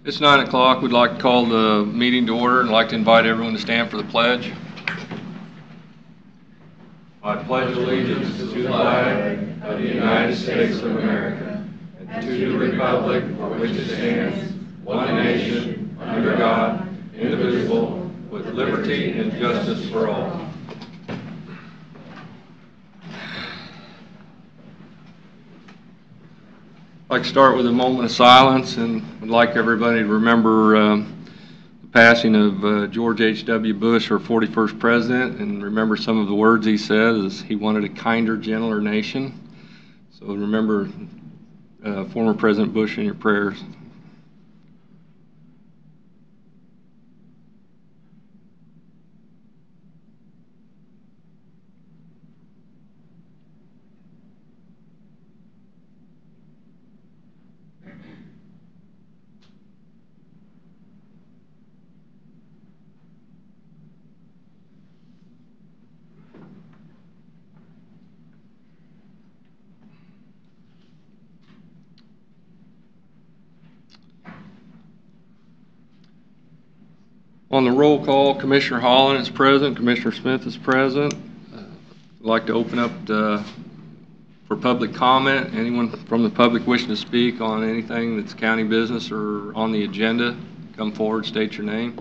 It's 9 o'clock. We'd like to call the meeting to order and like to invite everyone to stand for the pledge. I pledge allegiance to the flag of the United States of America and to the republic for which it stands, one nation, under God, indivisible, with liberty and justice for all. I'd like to start with a moment of silence, and I'd like everybody to remember the passing of George H.W. Bush, our 41st president, and remember some of the words he said as he wanted a kinder, gentler nation. So remember former President Bush in your prayers. On the roll call, Commissioner Holland is present, Commissioner Smith is present. I'd like to open up for public comment. Anyone from the public wishing to speak on anything that's county business or on the agenda, come forward, state your name.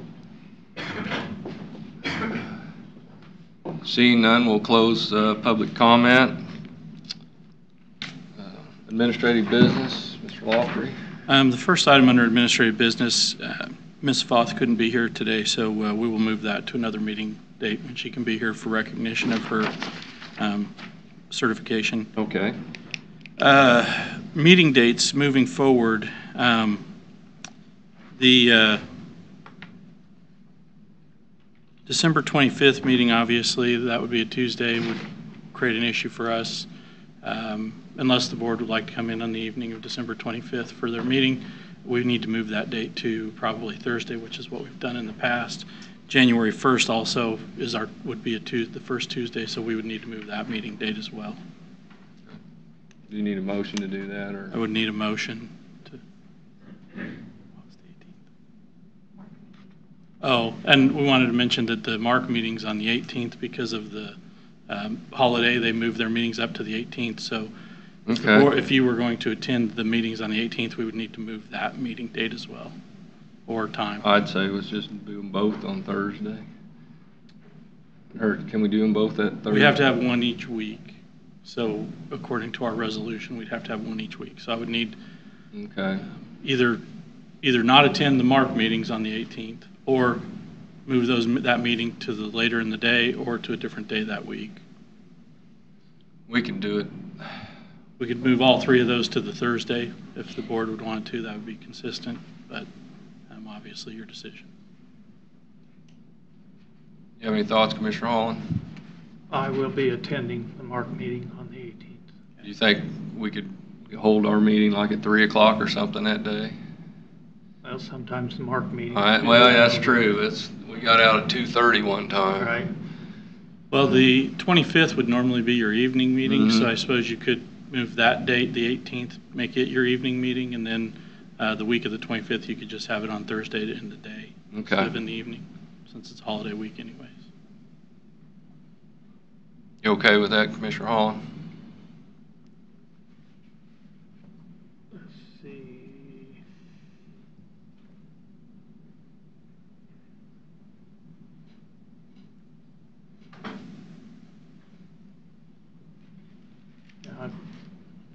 Seeing none, we'll close public comment. Administrative business, Mr. Lofgren. The first item under administrative business, Ms. Foth couldn't be here today, so we will move that to another meeting date when she can be here for recognition of her certification. Okay. Meeting dates moving forward. The December 25th meeting, obviously, that would be a Tuesday, would create an issue for us. Unless the board would like to come in on the evening of December 25th for their meeting, we need to move that date to probably Thursday, which is what we've done in the past. January 1st also would be the first Tuesday, so we would need to move that meeting date as well. Do you need a motion to do that, or? I would need a motion to. Oh, and we wanted to mention that the MARC meeting's on the 18th because of the holiday. They moved their meetings up to the 18th, so. Okay. Or if you were going to attend the meetings on the 18th, we would need to move that meeting date as well, or time. I'd say let's just do them both on Thursday. Or can we do them both at Thursday? We have to have one each week. So according to our resolution, we'd have to have one each week. So I would need either not attend the MARC meetings on the 18th, or move that meeting to the later in the day, or to a different day that week. We can do it. We could move all three of those to the Thursday if the board would want to. That would be consistent, but obviously your decision. You have any thoughts, Commissioner Holland? I will be attending the MARC meeting on the 18th. Do you think we could hold our meeting like at 3 o'clock or something that day? Well, sometimes the MARC meeting. All right. Well, that's true. We got out at 2:30 one time. Right. Well, the 25th would normally be your evening meeting, so I suppose you could move that date, the 18th, make it your evening meeting, and then the week of the 25th, you could just have it on Thursday in the day instead of in the evening, since it's holiday week anyways. You okay with that, Commissioner Holland? Let's see.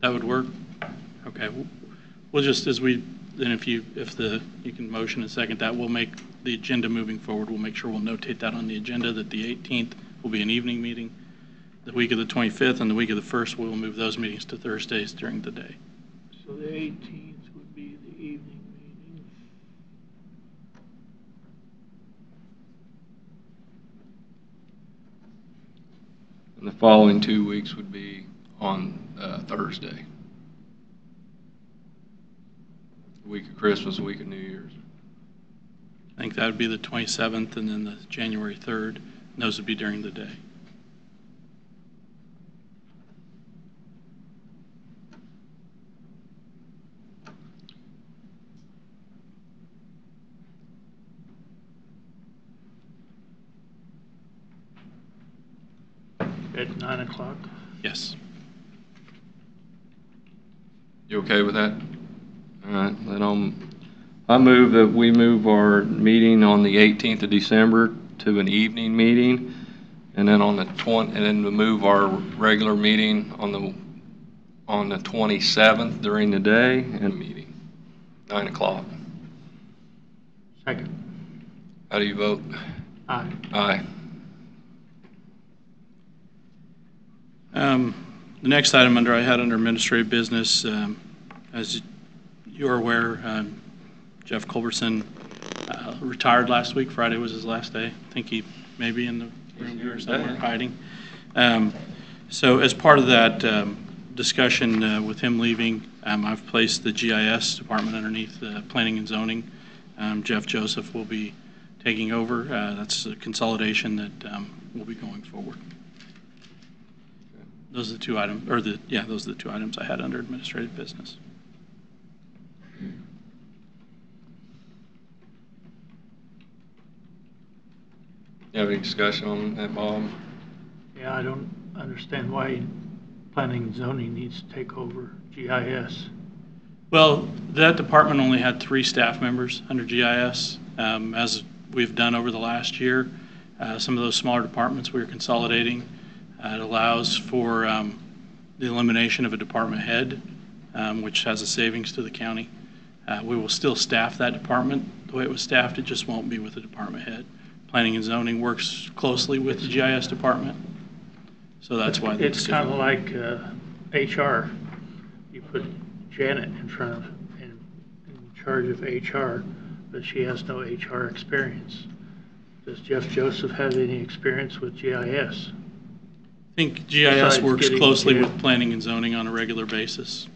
That would work? Okay. We'll just, you can motion and second that, we'll make the agenda moving forward. We'll make sure we'll notate that on the agenda that the 18th will be an evening meeting. The week of the 25th and the week of the 1st, we will move those meetings to Thursdays during the day. So the 18th would be the evening meeting. And the following 2 weeks would be on Thursday. The week of Christmas, the week of New Year's. I think that would be the 27th and then the January 3rd. And those would be during the day. at 9 o'clock. Yes. You okay with that? All right, then I move that we move our meeting on the 18th of December to an evening meeting, and then on the and then we move our regular meeting on the 27th during the day and meeting 9 o'clock. Second. How do you vote? Aye. Aye. The next item I had under administrative business, as you are aware, Jeff Culberson retired last week. Friday was his last day. I think he may be in the room here somewhere hiding. So as part of that discussion with him leaving, I've placed the GIS department underneath planning and zoning. Jeff Joseph will be taking over. That's a consolidation that will be going forward. Those are the two items, those are the two items I had under administrative business. You have any discussion on that, Bob? Yeah, I don't understand why planning and zoning needs to take over GIS. Well, that department only had 3 staff members under GIS. As we've done over the last year, some of those smaller departments we are consolidating. It allows for the elimination of a department head, which has a savings to the county. We will still staff that department the way it was staffed. It just won't be with the department head. Planning and zoning works closely with the GIS department, so that's why the It's kind of like HR. You put Janet in charge of HR, but she has no HR experience. Does Jeff Joseph have any experience with GIS? I think GIS works closely with planning and zoning on a regular basis.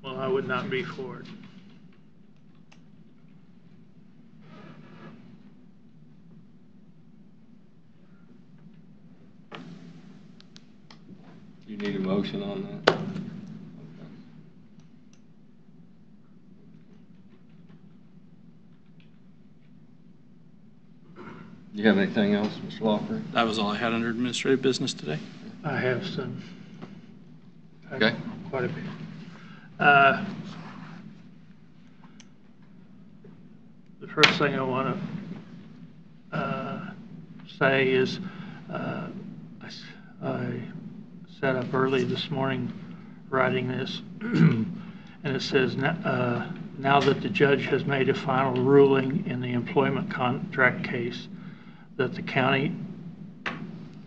Well, I would not be for it. You need a motion on that? Okay. You have anything else, Mr. Lawford? That was all I had under administrative business today. I have some. Okay. Quite a bit. The first thing I want to say is I sat up early this morning writing this, and it says, now that the judge has made a final ruling in the employment contract case that the county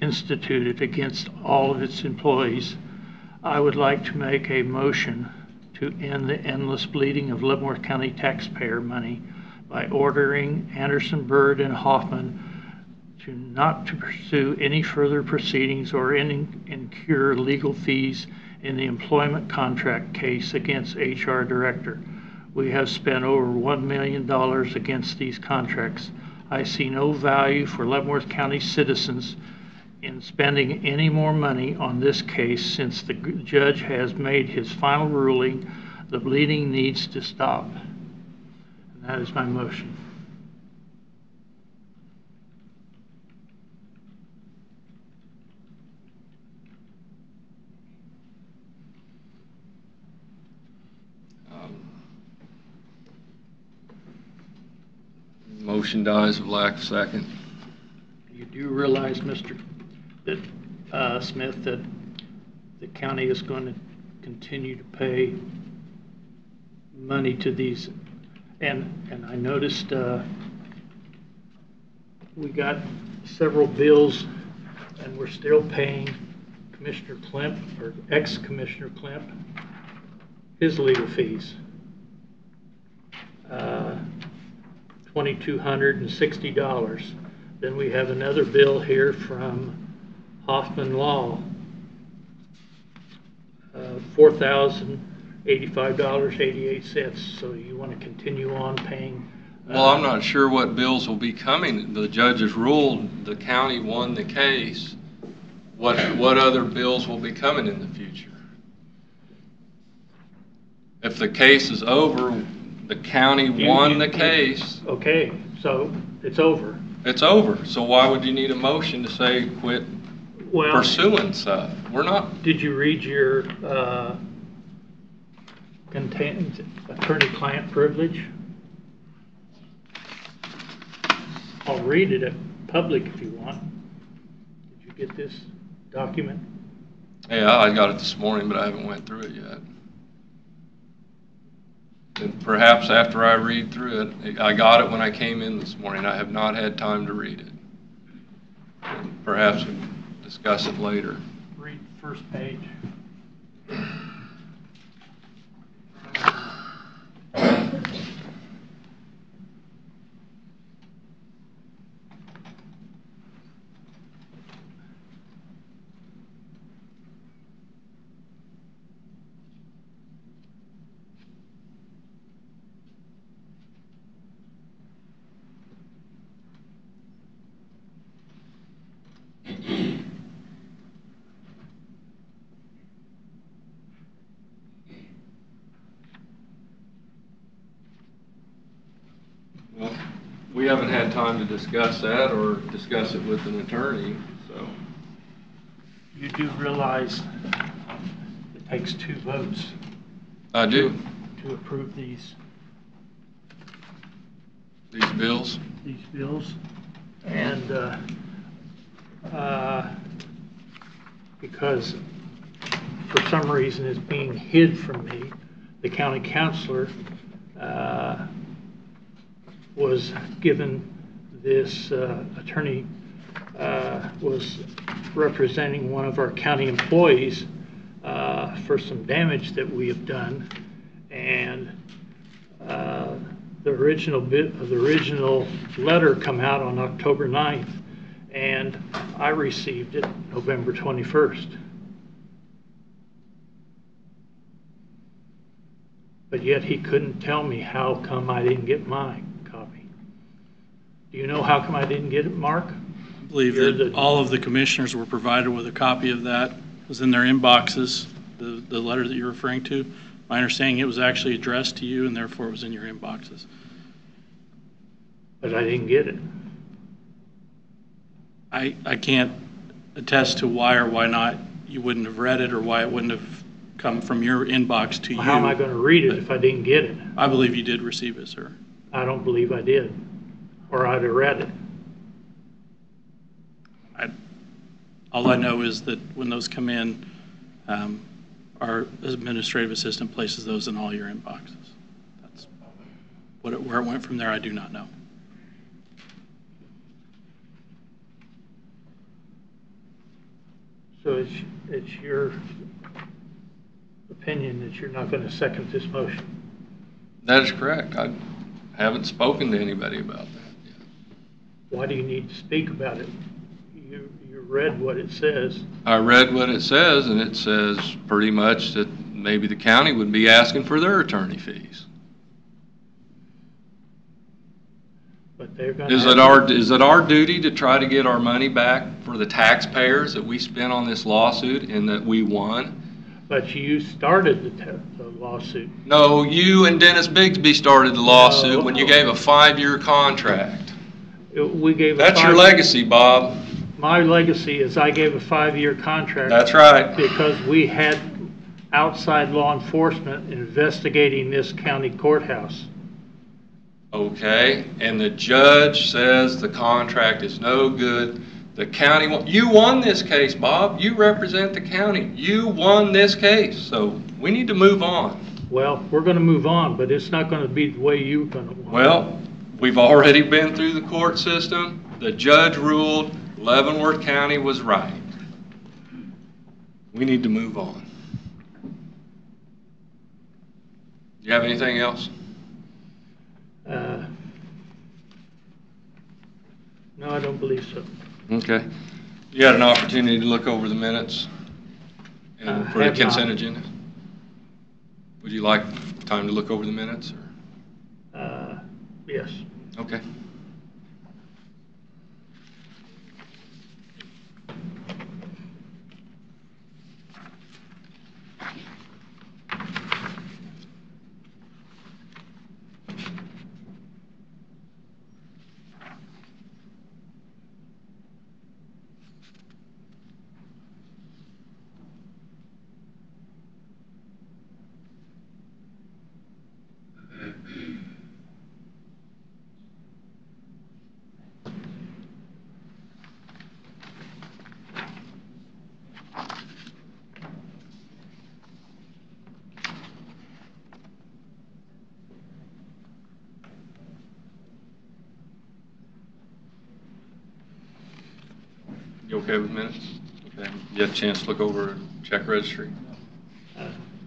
instituted against all of its employees, I would like to make a motion to end the endless bleeding of Leavenworth County taxpayer money by ordering Anderson, Byrd, and Hoffman not to pursue any further proceedings or incur legal fees in the employment contract case against HR Director. We have spent over $1 million against these contracts. I see no value for Leavenworth County citizens in spending any more money on this case since the judge has made his final ruling. The bleeding needs to stop. And that is my motion. Motion dies of lack of second. You do realize, Mr. Smith, that the county is going to continue to pay money to these, and I noticed we got several bills, and we're still paying Commissioner Klemp, or ex-Commissioner Klemp, his legal fees. $2,260. Then we have another bill here from Hoffman Law, $4,085.88. So you want to continue on paying? Well, I'm not sure what bills will be coming. The judge has ruled the county won the case. What other bills will be coming in the future? If the case is over, the county won the case. Okay, so It's over. It's over. So why would you need a motion to say quit Well, pursuing stuff? We're not. did you read your contained attorney-client privilege? I'll read it in public if you want. Did you get this document? Yeah, I got it this morning, but I haven't went through it yet. And perhaps after I read through it, I got it when I came in this morning. I have not had time to read it. And perhaps we can discuss it later. Read the first page. Well, we haven't had time to discuss that or discuss it with an attorney, so. You do realize it takes 2 votes I do. to approve these These bills? And because for some reason it's being hid from me, the county councilor was given this attorney, was representing one of our county employees for some damage that we have done. And the original letter come out on October 9th, and I received it November 21st. But yet he couldn't tell me how come I didn't get my copy. Do you know how come I didn't get it, Mark? I believe that all of the commissioners were provided with a copy of that. It was in their inboxes, the letter that you're referring to. My understanding, it was actually addressed to you, and therefore it was in your inboxes. But I didn't get it. I can't attest to why or why not you wouldn't have read it or why it wouldn't have come from your inbox to you. How am I going to read it if I didn't get it? I believe you did receive it, sir. I don't believe I did, or I'd have read it. All I know is that when those come in, our administrative assistant places those in all your inboxes. That's where it went from there, I do not know. So it's your opinion that you're not going to second this motion? That is correct. I haven't spoken to anybody about that yet. Why do you need to speak about it? You read what it says. I read what it says, and it says pretty much that maybe the county would be asking for their attorney fees. But they're going Is it our duty to try to get our money back for the taxpayers that we spent on this lawsuit and that we won? But you started the lawsuit. No, you and Dennis Bigsby started the lawsuit No. when you gave a 5-year contract. We gave. That's your legacy, Bob. My legacy is I gave a 5-year contract. That's right. Because we had outside law enforcement investigating this county courthouse. Okay, and the judge says the contract is no good. The county, you won this case, Bob. You represent the county. You won this case, so we need to move on. Well, we're going to move on, but it's not going to be the way you're going to want. Well, we've already been through the court system. The judge ruled Leavenworth County was right. We need to move on. Do you have anything else? No, I don't believe so. Okay. You had an opportunity to look over the minutes and for the consent agenda? Would you like time to look over the minutes? Or? Yes. Okay. You okay with minutes? Okay. You had a chance to look over check registry?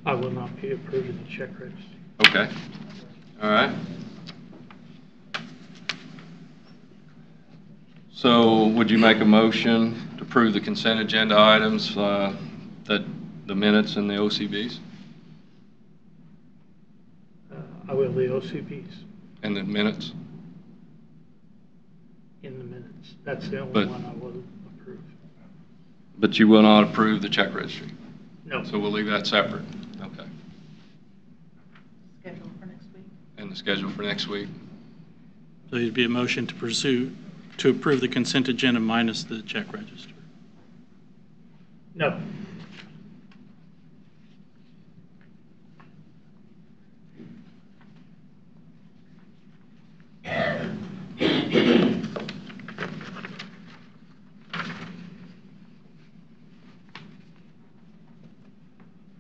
I will not be approving the check registry. Okay. All right. So would you make a motion to approve the consent agenda items, that the minutes and the OCBs? I will the OCPs And the minutes? in the minutes. That's the only But- one I will approve. But you will not approve the check registry? No. So we'll leave that separate? Okay. Schedule for next week. And the schedule for next week? So it'd be a motion to approve the consent agenda minus the check register. No.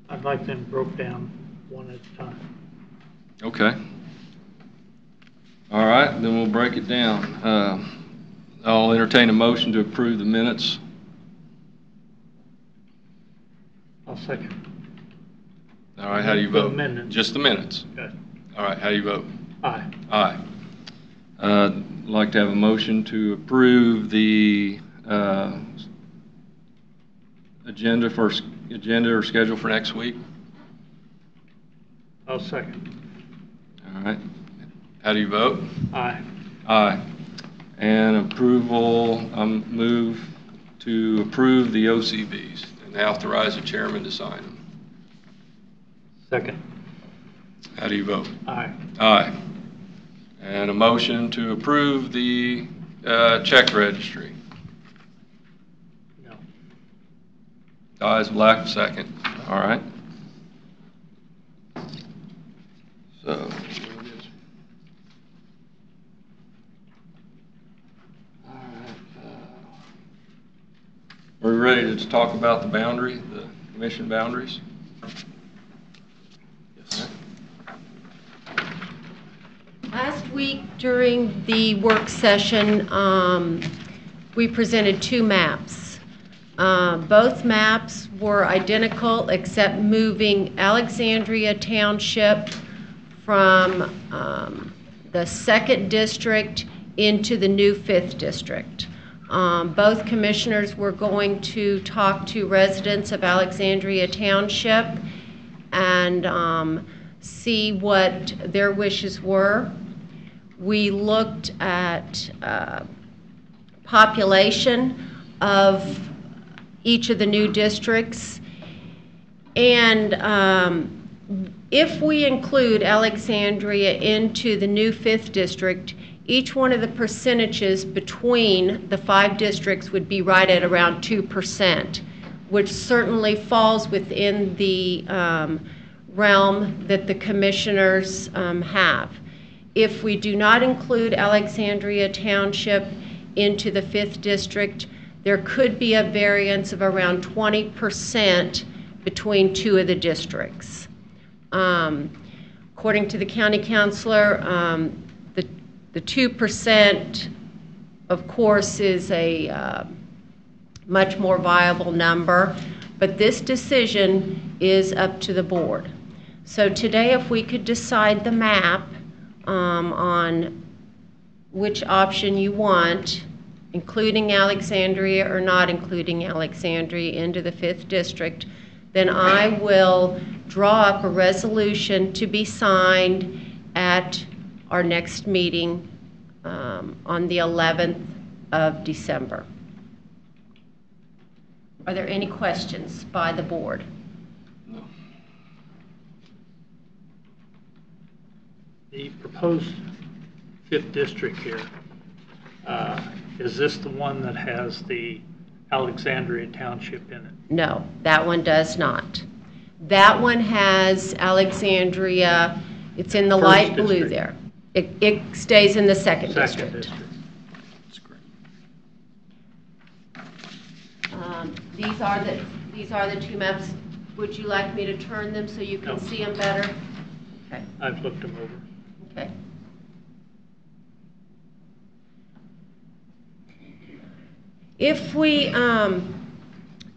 I'd like them broke down one at a time. Okay. All right, then we'll break it down. I'll entertain a motion to approve the minutes. I'll second. All right, how do you The vote? minutes. Just the minutes. Okay. All right, how do you vote? Aye. Aye. I'd like to have a motion to approve the agenda or schedule for next week. I'll second. All right. How do you vote? Aye. Aye. And approval, move to approve the OCBs and authorize the chairman to sign them. Second. How do you vote? Aye. Aye. And a motion to approve the check registry. No. Ayes with lack of second. All right. So. All right. Are we ready to talk about the boundary, the commission boundaries? Yes. Last week during the work session, we presented two maps. Both maps were identical except moving Alexandria Township from the 2nd District into the new 5th District. Both commissioners were going to talk to residents of Alexandria Township and see what their wishes were. We looked at population of each of the new districts, and if we include Alexandria into the new 5th District, each one of the percentages between the 5 districts would be right at around 2%, which certainly falls within the realm that the commissioners have. If we do not include Alexandria Township into the 5th District, there could be a variance of around 20% between two of the districts. According to the county councilor, the 2%, of course, is a much more viable number, but this decision is up to the board. So today, if we could decide the map on which option you want, including Alexandria or not including Alexandria into the 5th District, then I will draw up a resolution to be signed at our next meeting on the 11th of December. Are there any questions by the board? No. The proposed 5th District here, is this the one that has the Alexandria Township in it? No, that one does not. That one has Alexandria, it's in the First light blue district. there. It stays in the 2nd Second District. That's great. These are the two maps. Would you like me to turn them so you can No. see them better? Okay, I've looked them over. okay. If we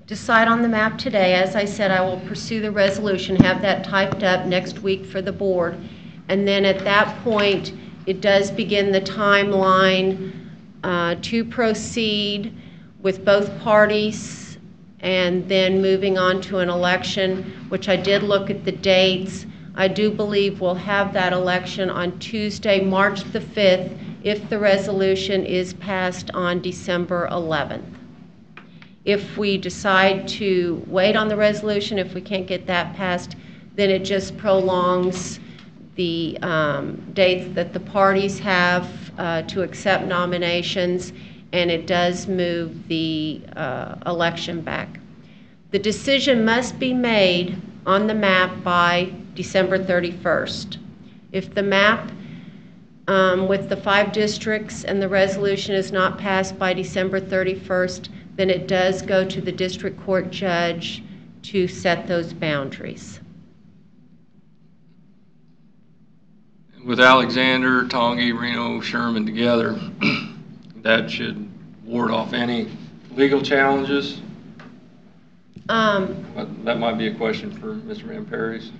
decide on the map today, as I said, I will pursue the resolution, have that typed up next week for the board, and then at that point, it does begin the timeline to proceed with both parties, and then moving on to an election, which I did look at the dates. I do believe we'll have that election on Tuesday, March the 5th, if the resolution is passed on December 11th. If we decide to wait on the resolution, if we can't get that passed, then it just prolongs the dates that the parties have to accept nominations, and it does move the election back. The decision must be made on the map by December 31st. If the map with the 5 districts and the resolution is not passed by December 31st, then it does go to the district court judge to set those boundaries. With Alexander, Tongi, Reno, Sherman together, that should ward off any legal challenges? That might be a question for Mr. Van Perry's.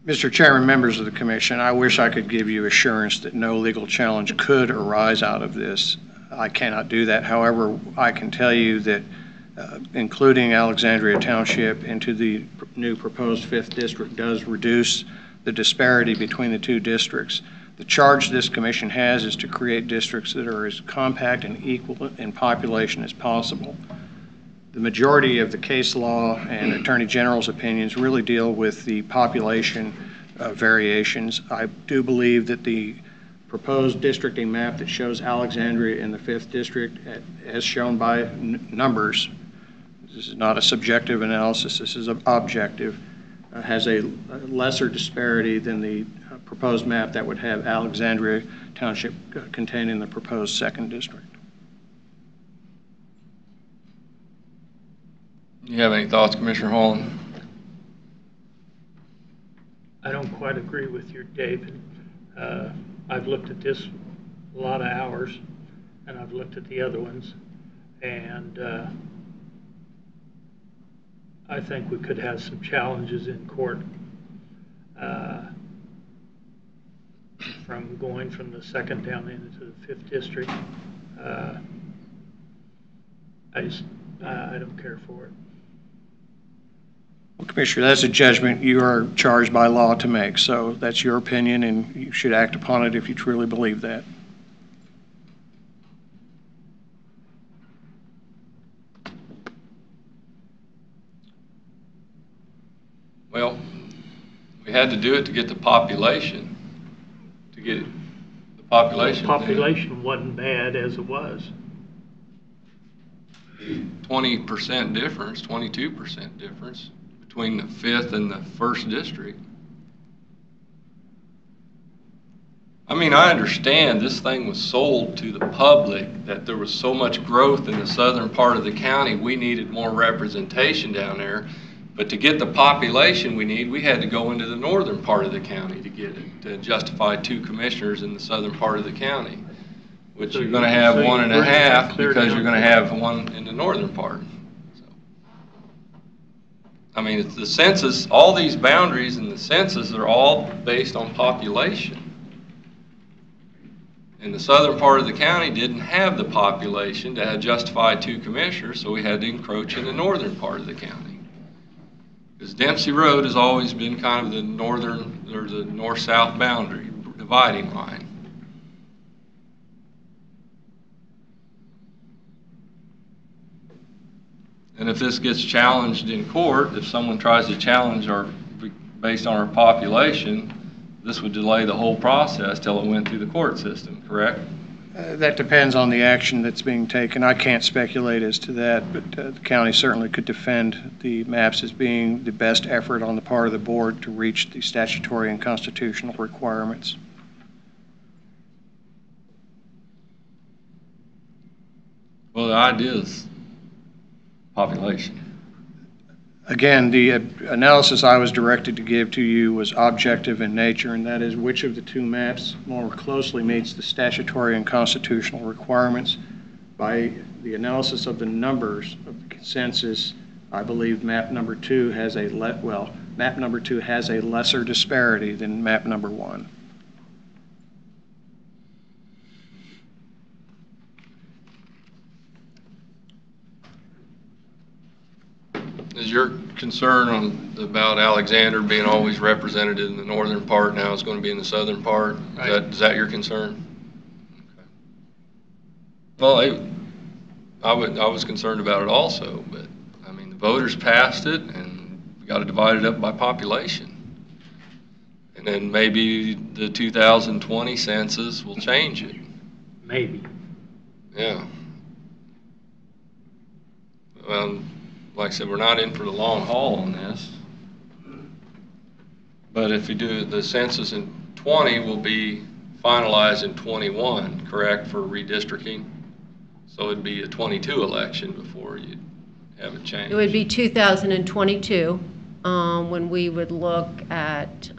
Mr. Chairman, members of the commission, I wish I could give you assurance that no legal challenge could arise out of this. I cannot do that. However, I can tell you that including Alexandria Township into the new proposed 5th district does reduce the disparity between the 2 districts. The charge this commission has is to create districts that are as compact and equal in population as possible. The majority of the case law and Attorney General's opinions really deal with the population variations. I do believe that the proposed districting map that shows Alexandria in the 5th district, as shown by numbers, this is not a subjective analysis, this is objective, has a lesser disparity than the proposed map that would have Alexandria Township contained in the proposed 2nd district. You have any thoughts, Commissioner Holland? I don't quite agree with you, David. I've looked at this a lot of hours, and I've looked at the other ones, and I think we could have some challenges in court from going from the 2nd down into the 5th district. I don't care for it. Well, Commissioner, that's a judgment you are charged by law to make, so that's your opinion, and you should act upon it if you truly believe that. Well, we had to do it to get the population, to get the population. The population wasn't bad as it was. 20% difference, 22% difference between the 5th and the 1st district. I mean, I understand this thing was sold to the public that there was so much growth in the southern part of the county, we needed more representation down there. But to get the population we need, we had to go into the northern part of the county to get it, to justify 2 commissioners in the southern part of the county, which So you're going to have so 1.5 because you're going to down. have 1 in the northern part. So, I mean, it's the census, all these boundaries and the census are all based on population. And the southern part of the county didn't have the population to justify 2 commissioners, so we had to encroach in the northern part of the county. Because Dempsey Road has always been kind of the northern, or the north-south boundary, dividing line. And if this gets challenged in court, if someone tries to challenge our, based on our population, this would delay the whole process till it went through the court system, correct? That depends on the action that's being taken. I can't speculate as to that, but the county certainly could defend the maps as being the best effort on the part of the board to reach the statutory and constitutional requirements. Well, the idea is population. Again, the analysis I was directed to give to you was objective in nature, and that is which of the 2 maps more closely meets the statutory and constitutional requirements. by the analysis of the numbers of the consensus, I believe map number 2 has map number 2 has a lesser disparity than map number 1. Is your concern about Alexander being always represented in the northern part now is going to be in the southern part? Right. Is that your concern? Okay. Well, I was concerned about it also, but I mean the voters passed it, and we got to divide it up by population, and then maybe the 2020 census will change it. Maybe. Yeah. Like I said, we're not in for the long haul on this. But if you do the census in 20, will be finalized in 21, correct, for redistricting? So it'd be a 22 election before you'd have it changed. It would be 2022 when we would look at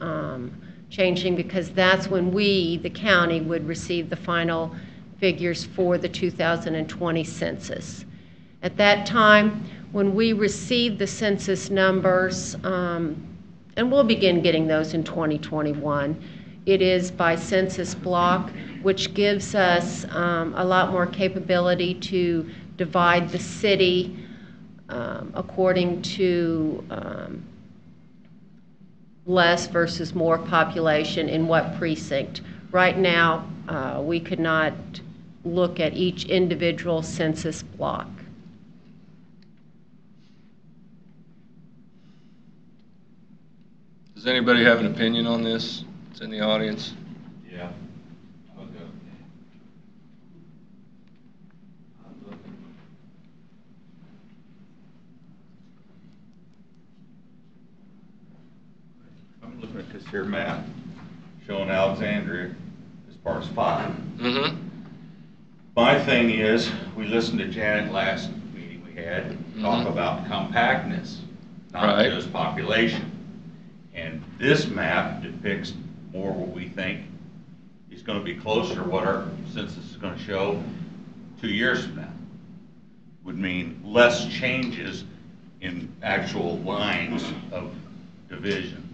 changing, because that's when we, the county, would receive the final figures for the 2020 census. At that time, when we receive the census numbers, and we'll begin getting those in 2021, it is by census block, which gives us a lot more capability to divide the city according to less versus more population in what precinct. Right now, we could not look at each individual census block. Does anybody have an opinion on this? It's in the audience. Yeah. I'm looking at this here map showing Alexandria as part of 5. Mm-hmm. My thing is, we listened to Janet last meeting we had talk about compactness, not Right. just population. And this map depicts more what we think is going to be closer to what our census is going to show 2 years from now. Would mean less changes in actual lines of division.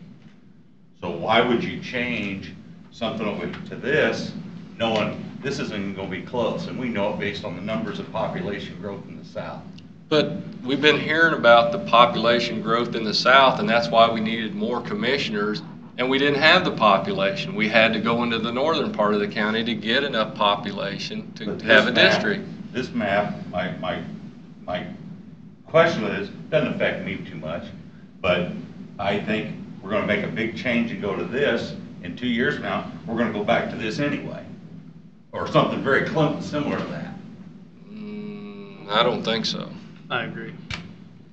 So why would you change something over to this, knowing this isn't going to be close? And we know it based on the numbers of population growth in the South. But we've been hearing about the population growth in the South, and that's why we needed more commissioners, and we didn't have the population. We had to go into the northern part of the county to get enough population to have a district. This map, my question is, doesn't affect me too much, but I think we're going to make a big change and go to this. In 2 years now, we're going to go back to this anyway, or something very similar to that. I don't think so. I agree.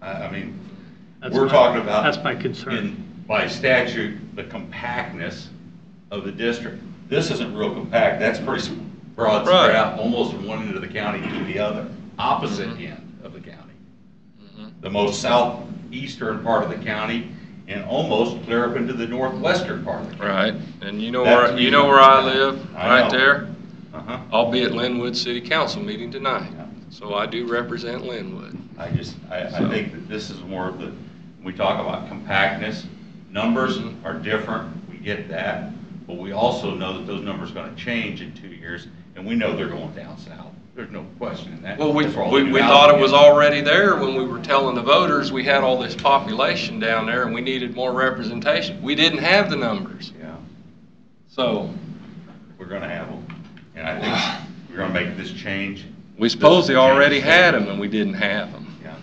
I mean, That's we're talking about that's my concern. by statute, the compactness of the district. This isn't real compact. That's pretty broad spread out, almost from one end of the county to the other, opposite end of the county. The most southeastern part of the county, and almost clear up into the northwestern part of the county. Right, and you know where I live, right there? Uh-huh. I'll be at Linwood City Council meeting tonight, so I do represent Linwood. I think that this is more of the, when we talk about compactness, numbers are different, we get that, but we also know that those numbers are going to change in 2 years, and we know they're going down south. There's no question in that. Well, we That's where all the new thought it housing was is. already there when we were telling the voters we had all this population down there and we needed more representation. We didn't have the numbers. Yeah, So we're going to have them, and I think we're going to make this change. we supposedly already had them and we didn't have them. Yeah,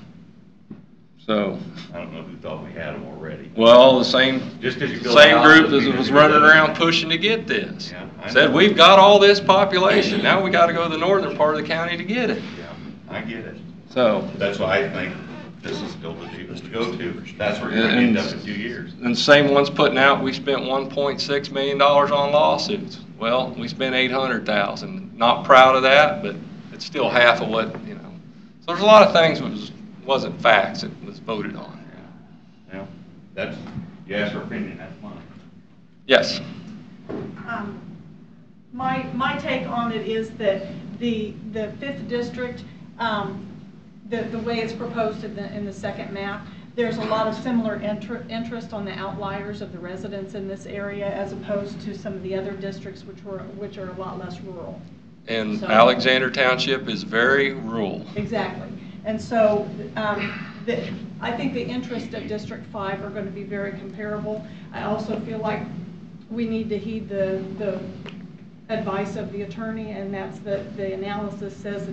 So, I don't know who thought we had them already. well, the same Just because you build a house group doesn't that mean was that running it around doesn't- pushing to get this. Yeah, I Said, know. we've got all this population, now we gotta go to the northern part of the county to get it. Yeah, I get it. So, That's why I think this is still the deepest to go to. That's where you're going to end up in 2 years. and the same ones putting out, we spent $1.6 million on lawsuits. Well, we spent $800,000. Not proud of that, but it's still half of what, you know. So there's a lot of things that wasn't facts, it was voted on. Yeah, that's, you asked for opinion, that's mine. Yes. My take on it is that The 5th district, the way it's proposed in the second map, there's a lot of similar interest on the outliers of the residents in this area as opposed to some of the other districts which are a lot less rural. And So, Alexander Township is very rural. Exactly. And so I think the interests of District 5 are going to be very comparable. I also feel like we need to heed the advice of the attorney, and that's that the analysis says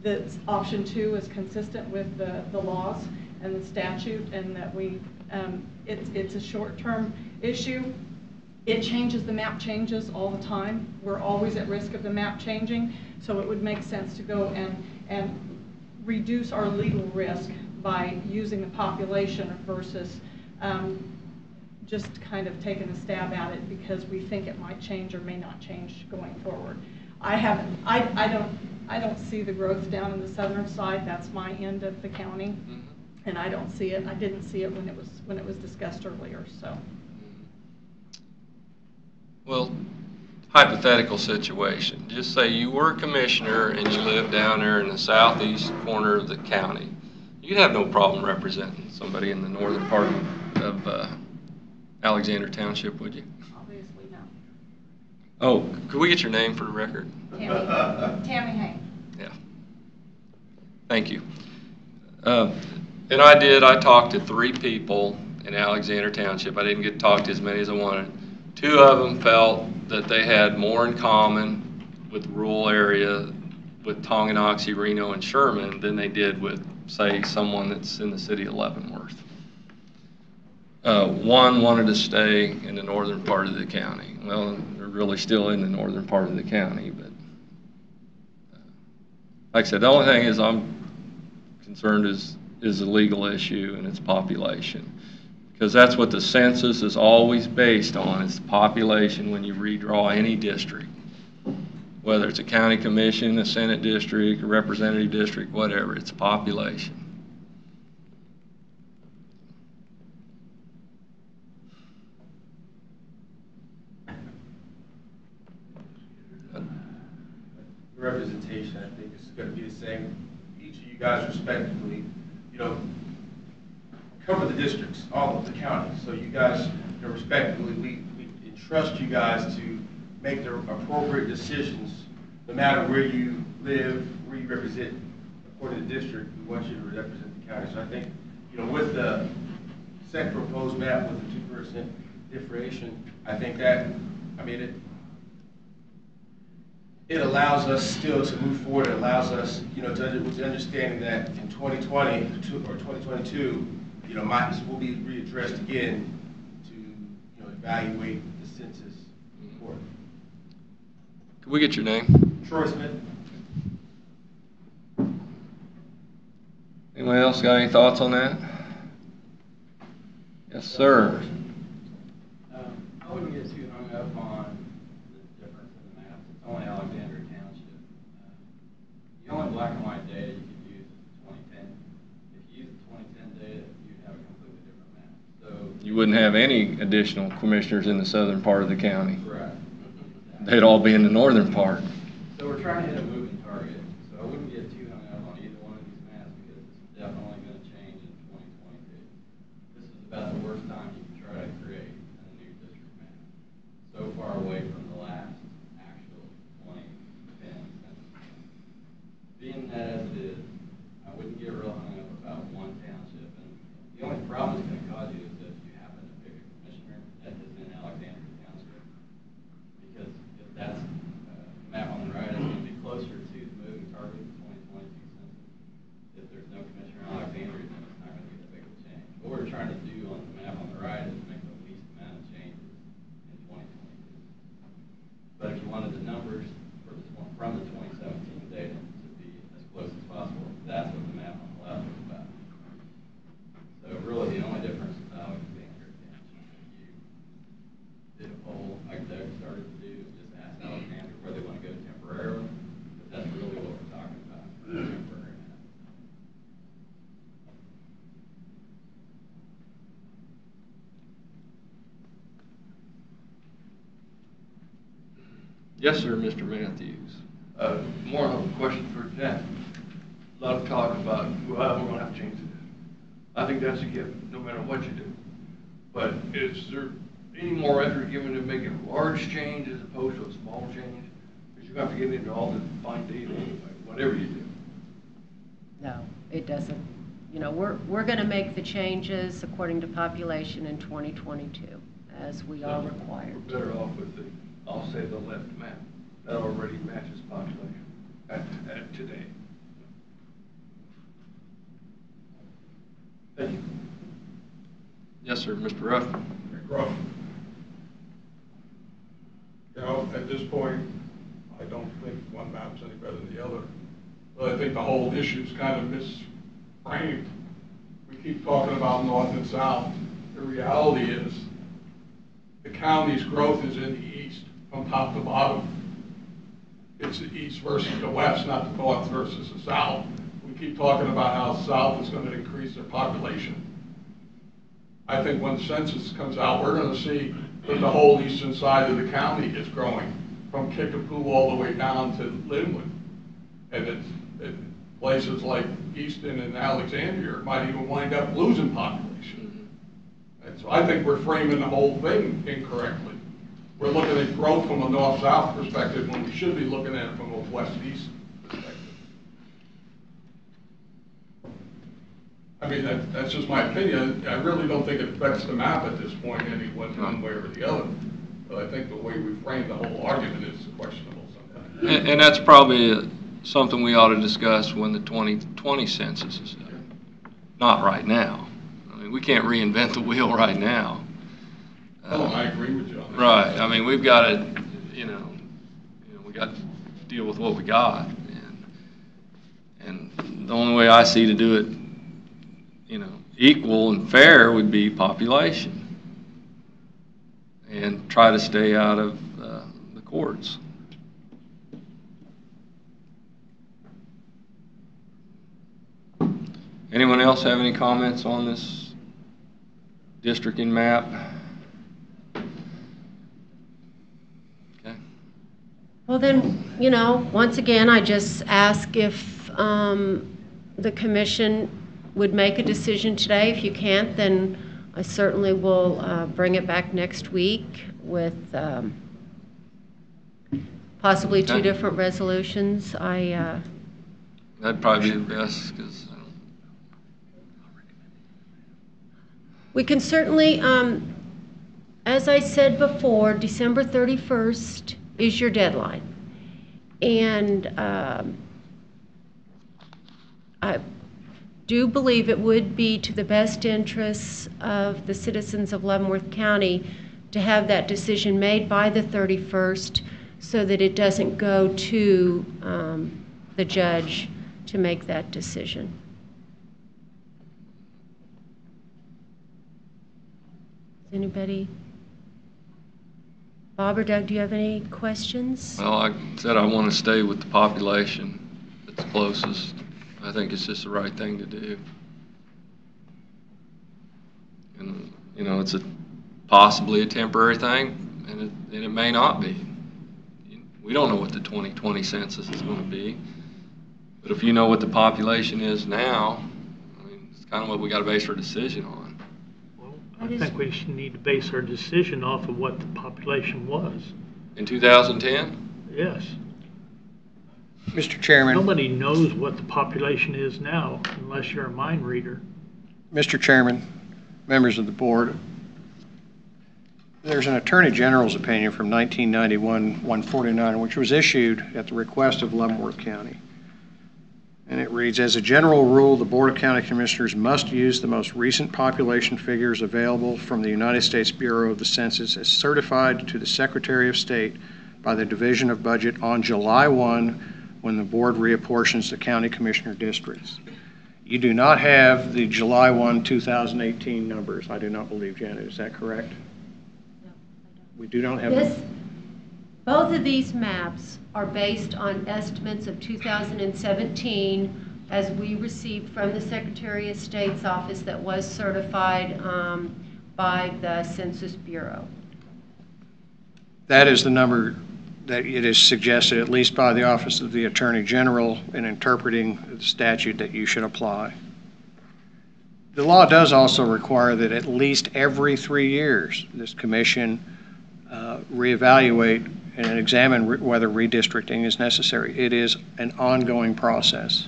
that option 2 is consistent with the laws and the statute, and that it's a short-term issue. It changes, the map changes all the time. We're always at risk of the map changing, so it would make sense to go and reduce our legal risk by using the population versus just kind of taking a stab at it because we think it might change or may not change going forward. I don't see the growth down in the southern side. That's my end of the county, and I don't see it. I didn't see it when it was discussed earlier. So, well, hypothetical situation. Just say you were a commissioner and you lived down there in the southeast corner of the county. You'd have no problem representing somebody in the northern part of Alexander Township, would you? obviously, no. Oh, could we get your name for the record? Tammy Hain. Yeah. Thank you. And I talked to 3 people in Alexander Township. I didn't get to talk to as many as I wanted. 2 of them felt that they had more in common with the rural area, with Tonganoxie, Reno, and Sherman than they did with, say, someone that's in the city of Leavenworth. One wanted to stay in the northern part of the county. Well, they're really still in the northern part of the county, but like I said, the only thing is I'm concerned is the legal issue and its population. Because that's what the census is always based on, is the population when you redraw any district. Whether it's a county commission, a senate district, a representative district, whatever, it's population. Representation, I think, is going to be the same. Each of you guys respectively, cover the districts, all of the counties. So you guys, respectively, we entrust you guys to make the appropriate decisions, no matter where you live, where you represent. According to the district, we want you to represent the county. So I think, with the second proposed map with the 2% differentiation, I think that, it allows us still to move forward. It allows us, with the understanding that in 2020 or 2022, will be readdressed again to evaluate the census report. Could we get your name? Troy Smith. Anyone else got any thoughts on that? Yes, sir. I wouldn't get too hung up on the difference in the maps. It's only Alexander Township. The only black and white data you could use is 2010. If you use the 2010 data, you'd have a completely different map. So You wouldn't have any additional commissioners in the southern part of the county. correct. They'd all be in the northern part. So we're trying to hit a moving target. So I wouldn't get too hung up on either one of these maps because it's definitely going to change in 2022. This is about the worst time you can try to create a new district map. So far away from the last actual 2010 census. Being that as it is, I wouldn't get real hung up about one township. And the only problem it's going to cause you is if you happen to pick a commissioner that is in Alexander Township. Because if that's map on the right is going to be closer to the moving target of the 2022 census. If there's no commissioner in Alexandria, then it's not going to be that big of a change. What we're trying to do on the map on the right is make the least amount of changes in 2022. But if you wanted the numbers for from the 2017 data to be as close as possible, that's what the map on the left is about. So really the only difference is Alexandria Township. You did a poll like Doug started to do, just ask Alexander where they want to go temporarily, but that's really what we're talking about, temporary map. Yes, sir, Mr. Matthews. More of a question for Jack. A lot of talk about, well, we're going to have to change this. I think that's a given, no matter what you do. But is there any more effort given to make a large change as opposed to a small change? Because you have to get into all the fine detail anyway, whatever you do. No, it doesn't. You know, we're going to make the changes according to population in 2022, as we are required. We're better off with the, I'll say the left map. That already matches population at today. Thank you. Yes, sir, Mr. Ruff. Gruff. You know, at this point, I don't think one map's any better than the other. But I think the whole issue's kind of misframed. We keep talking about north and south. The reality is the county's growth is in the east from top to bottom. It's the east versus the west, not the north versus the south. We keep talking about how south is going to increase their population. I think when census comes out, we're going to see that the whole eastern side of the county is growing, from Kickapoo all the way down to Linwood. And it's places like Easton and Alexandria might even wind up losing population. And so I think we're framing the whole thing incorrectly. We're looking at growth from a north-south perspective when we should be looking at it from a west-east perspective. I mean, that's just my opinion. I really don't think it affects the map at this point any one way or the other. But I think the way we frame the whole argument is questionable sometimes. And that's probably something we ought to discuss when the 2020 census is done. Not right now. I mean, we can't reinvent the wheel right now. I agree with you on that. Right. I mean, we've got to, we got to deal with what we got. And the only way I see to do it, equal and fair would be population. And try to stay out of the courts. Anyone else have any comments on this districting map? Okay. Well then, once again, I just ask if the commission would make a decision today. If you can't, then I certainly will bring it back next week with possibly two different resolutions. That'd probably be the best, because we can certainly, as I said before, December 31st is your deadline. And I do believe it would be to the best interests of the citizens of Leavenworth County to have that decision made by the 31st so that it doesn't go to the judge to make that decision. Anybody? Bob or Doug, do you have any questions? Well, like I said, I want to stay with the population that's closest. I think it's just the right thing to do. And, it's possibly a temporary thing, and it may not be. We don't know what the 2020 census is going to be. But if you know what the population is now, it's kind of what we got to base our decision on. Well, I think we should need to base our decision off of what the population was. In 2010? Yes. Mr. Chairman. Nobody knows what the population is now unless you're a mind reader. Mr. Chairman, members of the board, there's an Attorney General's opinion from 1991-149, which was issued at the request of Leavenworth County. And it reads, as a general rule, the Board of County Commissioners must use the most recent population figures available from the United States Bureau of the Census as certified to the Secretary of State by the Division of Budget on July 1, when the board reapportions the county commissioner districts. You do not have the July 1, 2018 numbers, I do not believe, Janet. Is that correct? No, I don't. We do not have Both of these maps are based on estimates of 2017 as we received from the Secretary of State's office that was certified by the Census Bureau. That is the number that it is suggested, at least by the Office of the Attorney General, in interpreting the statute, that you should apply. The law does also require that at least every 3 years, this commission reevaluate and examine whether redistricting is necessary. It is an ongoing process.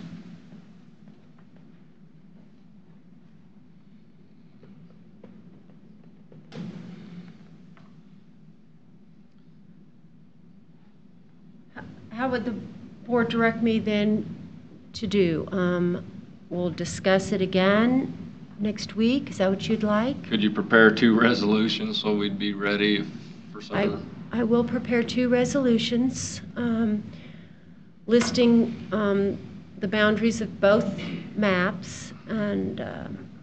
How would the board direct me then to do? We'll discuss it again next week. Is that what you'd like? Could you prepare 2 resolutions so we'd be ready for some? I will prepare 2 resolutions listing the boundaries of both maps and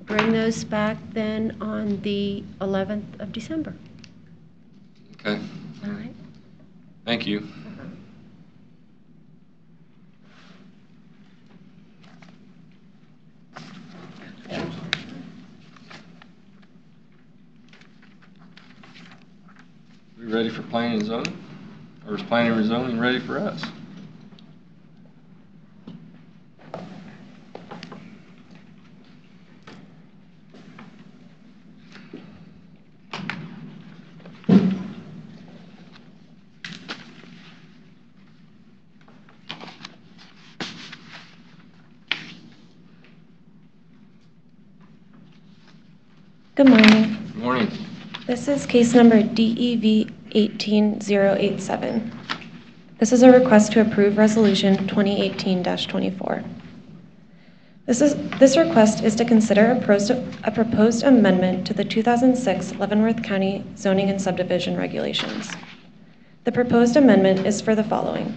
bring those back then on the 11th of December. Okay. All right. Thank you. We ready for planning and zoning? Or is planning and zoning ready for us? Good morning. Good morning. This is case number DEV 18087. This is a request to approve resolution 2018-24. This request is to consider a proposed amendment to the 2006 Leavenworth County Zoning and Subdivision Regulations. The proposed amendment is for the following.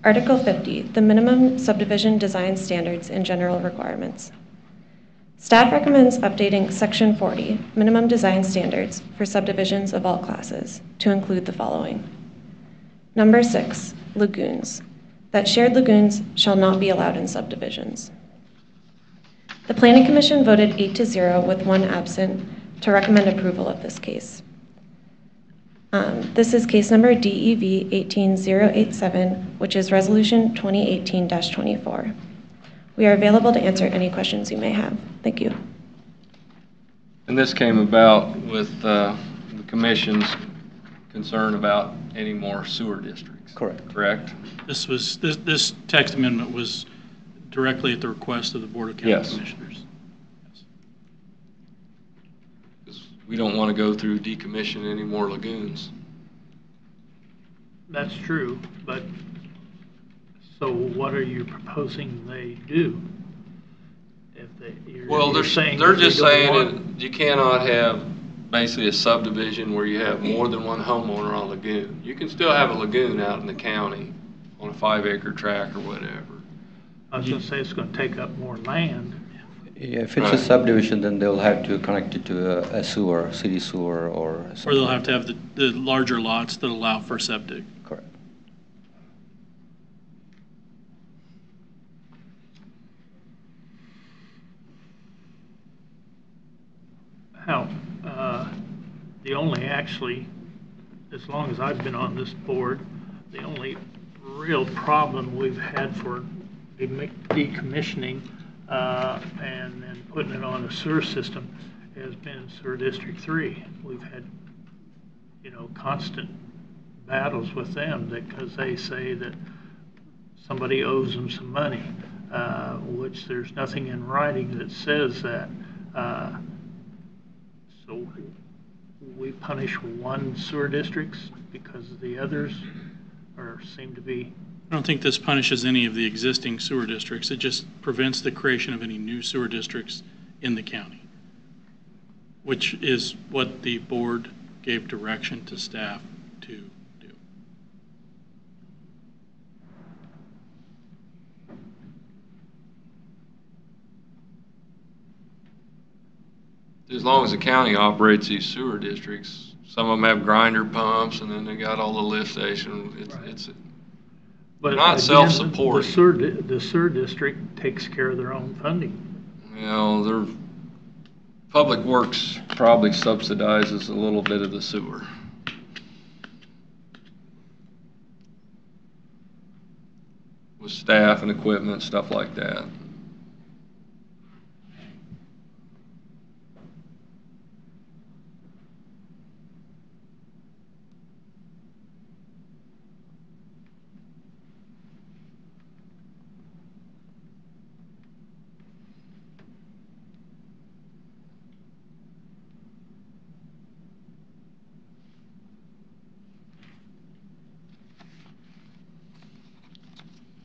Article 50, the minimum subdivision design standards and general requirements. Staff recommends updating Section 40, minimum design standards for subdivisions of all classes, to include the following. Number 6, lagoons. That shared lagoons shall not be allowed in subdivisions. The Planning Commission voted 8-0 with 1 absent to recommend approval of this case. This is case number DEV 18087, which is resolution 2018-24. We are available to answer any questions you may have. Thank you. And this came about with the commission's concern about any more sewer districts. Correct? This text amendment was directly at the request of the Board of County Commissioners. Yes. 'Cause we don't want to go through decommission any more lagoons. That's true, but so what are you proposing they do? Well, they're just saying that you cannot have basically a subdivision where you have more than one homeowner on a lagoon. You can still have a lagoon out in the county on a 5-acre tract or whatever. I was going to say it's going to take up more land. Yeah, if it's a subdivision, then they'll have to connect it to a sewer, city sewer or something. Or they'll have to have the larger lots that allow for septic. Correct. How, the only actually, as long as I've been on this board, the only real problem we've had for decommissioning and then putting it on a sewer system has been Sewer District 3. We've had, constant battles with them because they say that somebody owes them some money, which there's nothing in writing that says that. So we punish one sewer districts because the others seem to be. I don't think this punishes any of the existing sewer districts. It just prevents the creation of any new sewer districts in the county, which is what the board gave direction to staff to do. As long as the county operates these sewer districts, some of them have grinder pumps and then they got all the lift stations. It's But not again, self-supporting. The sewer district takes care of their own funding. Their public works probably subsidizes a little bit of the sewer. with staff and equipment, stuff like that.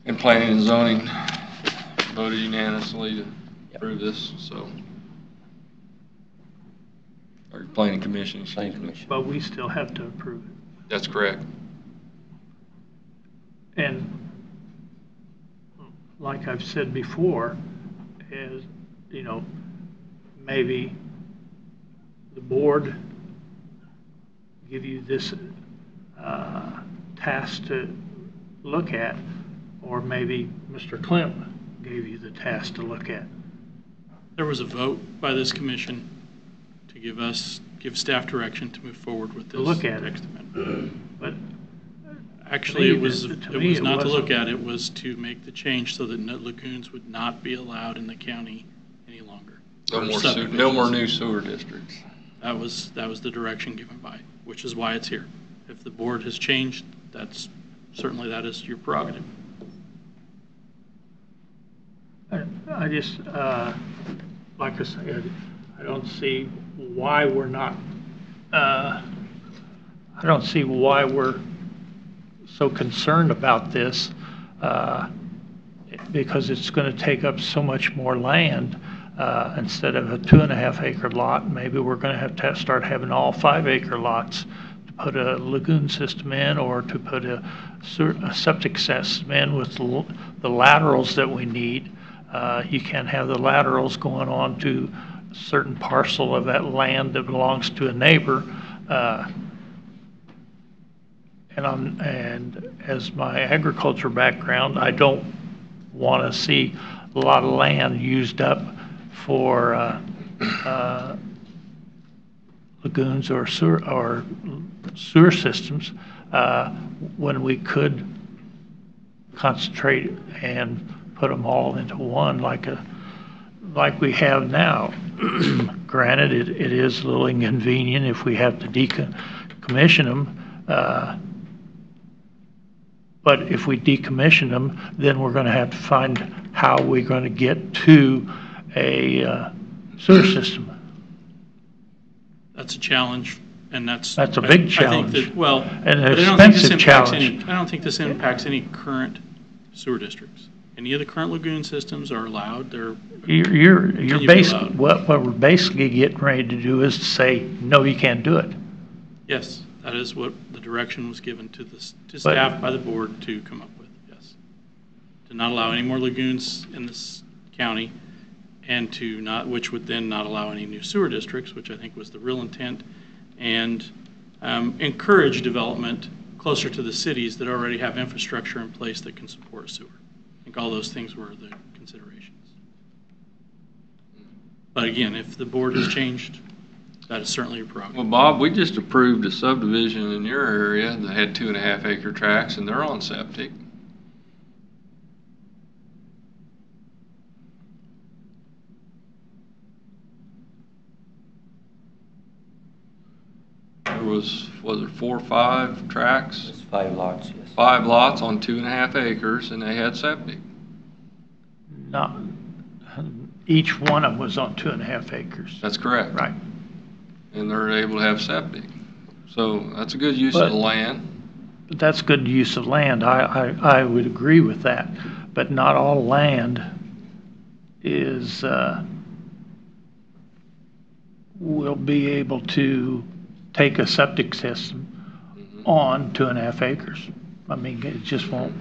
And planning and zoning voted unanimously to approve this, so. Or planning commission, excuse me. But we still have to approve it. That's correct. And like I've said before, is, you know, maybe the board give you this task to look at, or maybe Mr. Klemp gave you the task to look at. There was a vote by this commission to give staff direction to move forward with this look at it. text amendment. But Actually, it was to not me, to wasn't. look at, it was to make the change so that lagoons would not be allowed in the county any longer. No more new sewer districts. That was the direction given by, which is why it's here. If the board has changed, certainly that is your prerogative. I just, like I said, I don't see why we're not, I don't see why we're so concerned about this, because it's going to take up so much more land. Instead of a 2.5 acre lot, maybe we're going to have to start having all 5 acre lots to put a lagoon system in, or to put a septic system in with the laterals that we need. You can't have the laterals going on to a certain parcel of that land that belongs to a neighbor. And as my agriculture background, I don't want to see a lot of land used up for lagoons or sewer systems, when we could concentrate and put them all into one like we have now. Granted, it is a little inconvenient if we have to decommission them, but if we decommission them, then we're going to have to find how we're going to get to a sewer system. That's a challenge, and that's a big challenge. I think that, well, and but an expensive challenge. I don't think this impacts any current sewer districts. Any of the current lagoon systems are allowed. You're basically what we're basically getting ready to do is to say no, you can't do it. Yes, that is what the direction was given to staff by the board to come up with. Yes, to not allow any more lagoons in this county, and which would then not allow any new sewer districts, which I think was the real intent, and encourage development closer to the cities that already have infrastructure in place that can support a sewer. I think all those things were the considerations. But again, if the board has changed, that is certainly a prerogative. Well, Bob, we just approved a subdivision in your area that had 2.5 acre tracts, and they're on septic. There was there 4 or 5 tracts? It's 5 lots, yes. 5 lots on 2.5 acres, and they had septic. Not each one of them was on 2.5 acres. That's correct. Right. And they're able to have septic. So that's a good use of the land. That's good use of land. I would agree with that. But not all land is will be able to take a septic system on 2.5 acres. I mean, it just won't.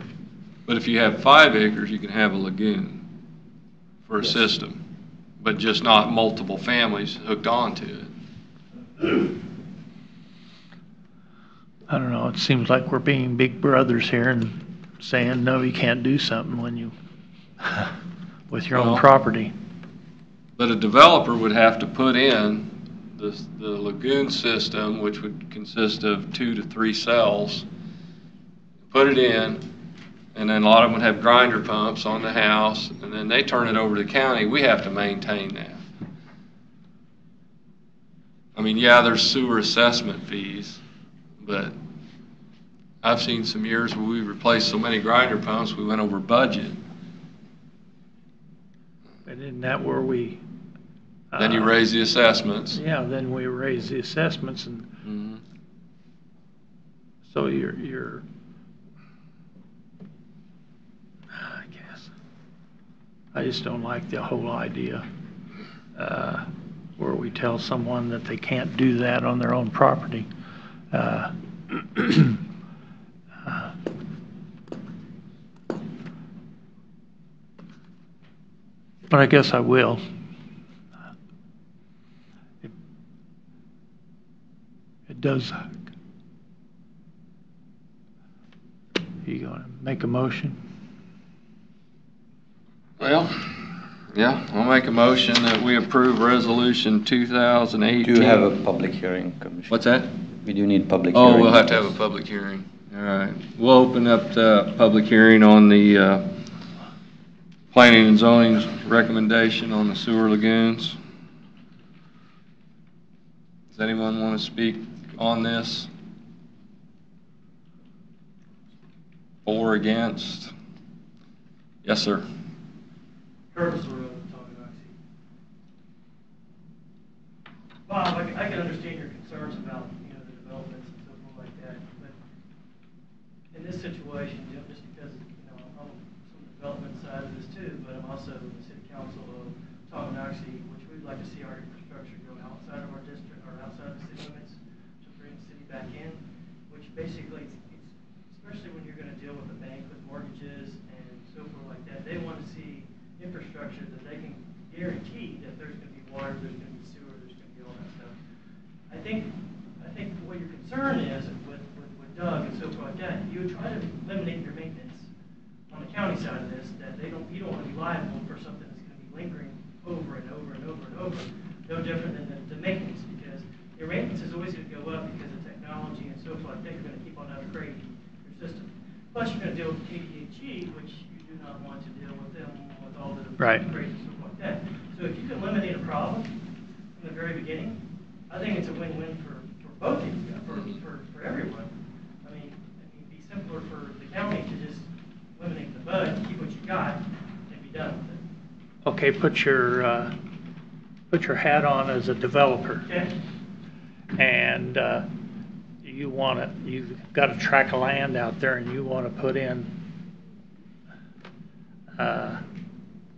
But if you have 5 acres, you can have a lagoon for a system, but just not multiple families hooked onto it. I don't know. It seems like we're being big brothers here and saying, no, you can't do something when you, with your own property. But a developer would have to put in the lagoon system, which would consist of 2 to 3 cells, put it in, And then a lot of them would have grinder pumps on the house, and then they turn it over to the county. We have to maintain that. I mean, yeah, there's sewer assessment fees, but I've seen some years where we replaced so many grinder pumps, we went over budget. And isn't that where we? Then you raise the assessments. Yeah, then we raise the assessments, and so you're, I guess, I just don't like the whole idea where we tell someone that they can't do that on their own property. But I guess I will. It does. You gonna make a motion? Well, yeah, I'll make a motion that we approve resolution 2018. Do you have a public hearing, Commissioner? What's that? We do need public hearing. Oh, we'll have to have a public hearing. All right. We'll open up the public hearing on the planning and zoning's recommendation on the sewer lagoons. Does anyone want to speak on this? For or against? Yes, sir. Curtis Road, Tonganoxie. Bob, I can understand your concerns about, the developments and so forth like that, but in this situation, just because, I'm on some development side of this too, but I'm also the city council of Tonganoxie, which we'd like to see our infrastructure go outside of our district or outside of the city limits to bring the city back in, which basically, it's especially when you're going to deal with a bank with mortgages and so forth like that, they want to see infrastructure that they can guarantee that there's going to be water, there's going to be sewer, there's going to be all that stuff. I think what your concern is with Doug and so forth like that, you try to eliminate your maintenance on the county side of this, that you don't want to be liable for something that's going to be lingering over and over and over and over. No different than the maintenance, because your maintenance is always going to go up because of technology and so forth like that. You're going to keep on upgrading your system. Plus, you're going to deal with KDHE, which you do not want to deal with them with all the upgrades and stuff like that. So if you can eliminate a problem from the very beginning, I think it's a win-win for both of you, for everyone. I mean, it'd be simpler for the county to just eliminate the bug, keep what you got, and be done with it. Okay, put your hat on as a developer. Okay. And you've got a tract of land out there, and you want to put in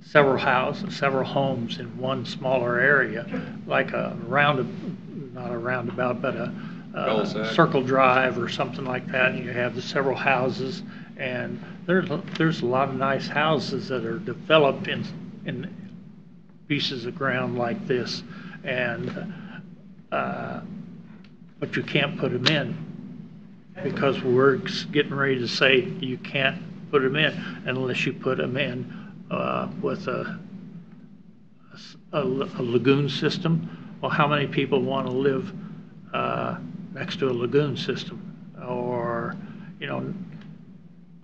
several homes in one smaller area, like not a roundabout, but a circle drive or something like that. And you have the several houses, and there's a lot of nice houses that are developed in pieces of ground like this, and but you can't put them in because we're getting ready to say you can't put them in unless you put them in with a lagoon system. Well, how many people want to live next to a lagoon system? Or,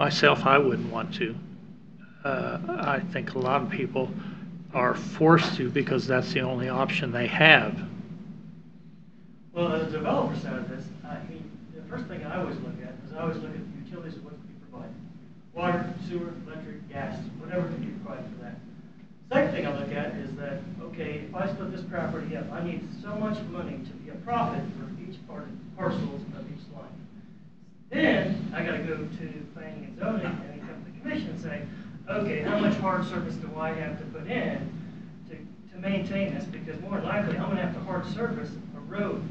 myself, I wouldn't want to. I think a lot of people are forced to because that's the only option they have. Well, as a developer side of this, the first thing I always look at is I always look at the utilities of what's being provided. Water, sewer, electric, gas, whatever can be provided for that. Second thing I look at is that, okay, if I split this property up, I need so much money to be a profit for each parcels of each line. Then I got to go to planning and zoning and then come to the commission and say, okay, how much hard surface do I have to put in to maintain this? Because more than likely, I'm going to have to hard surface a road,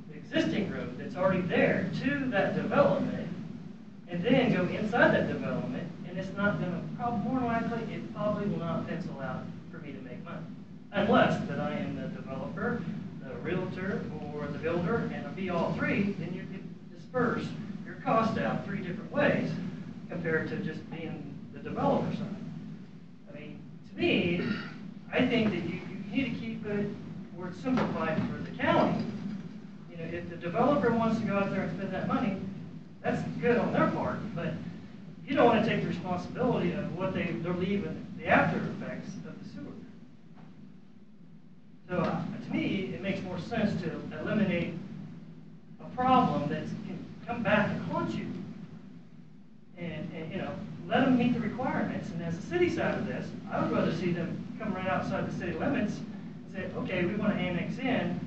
the existing road that's already there to that development, and then go inside that development, and it's not going to, more than likely, it probably will not pencil out for me to make money. Unless that I am the developer, the realtor, or the builder, and I'll be all three, then you can disperse your cost out three different ways compared to just being the developer side. I mean, to me, I think that you need to keep it where it's simplified for the county. If the developer wants to go out there and spend that money, that's good on their part, but you don't want to take the responsibility of what they're leaving, the after effects of the sewer. So to me, it makes more sense to eliminate a problem that can come back and haunt you. And let them meet the requirements. And as the city side of this, I would rather see them come right outside the city limits and say, okay, we want to annex in.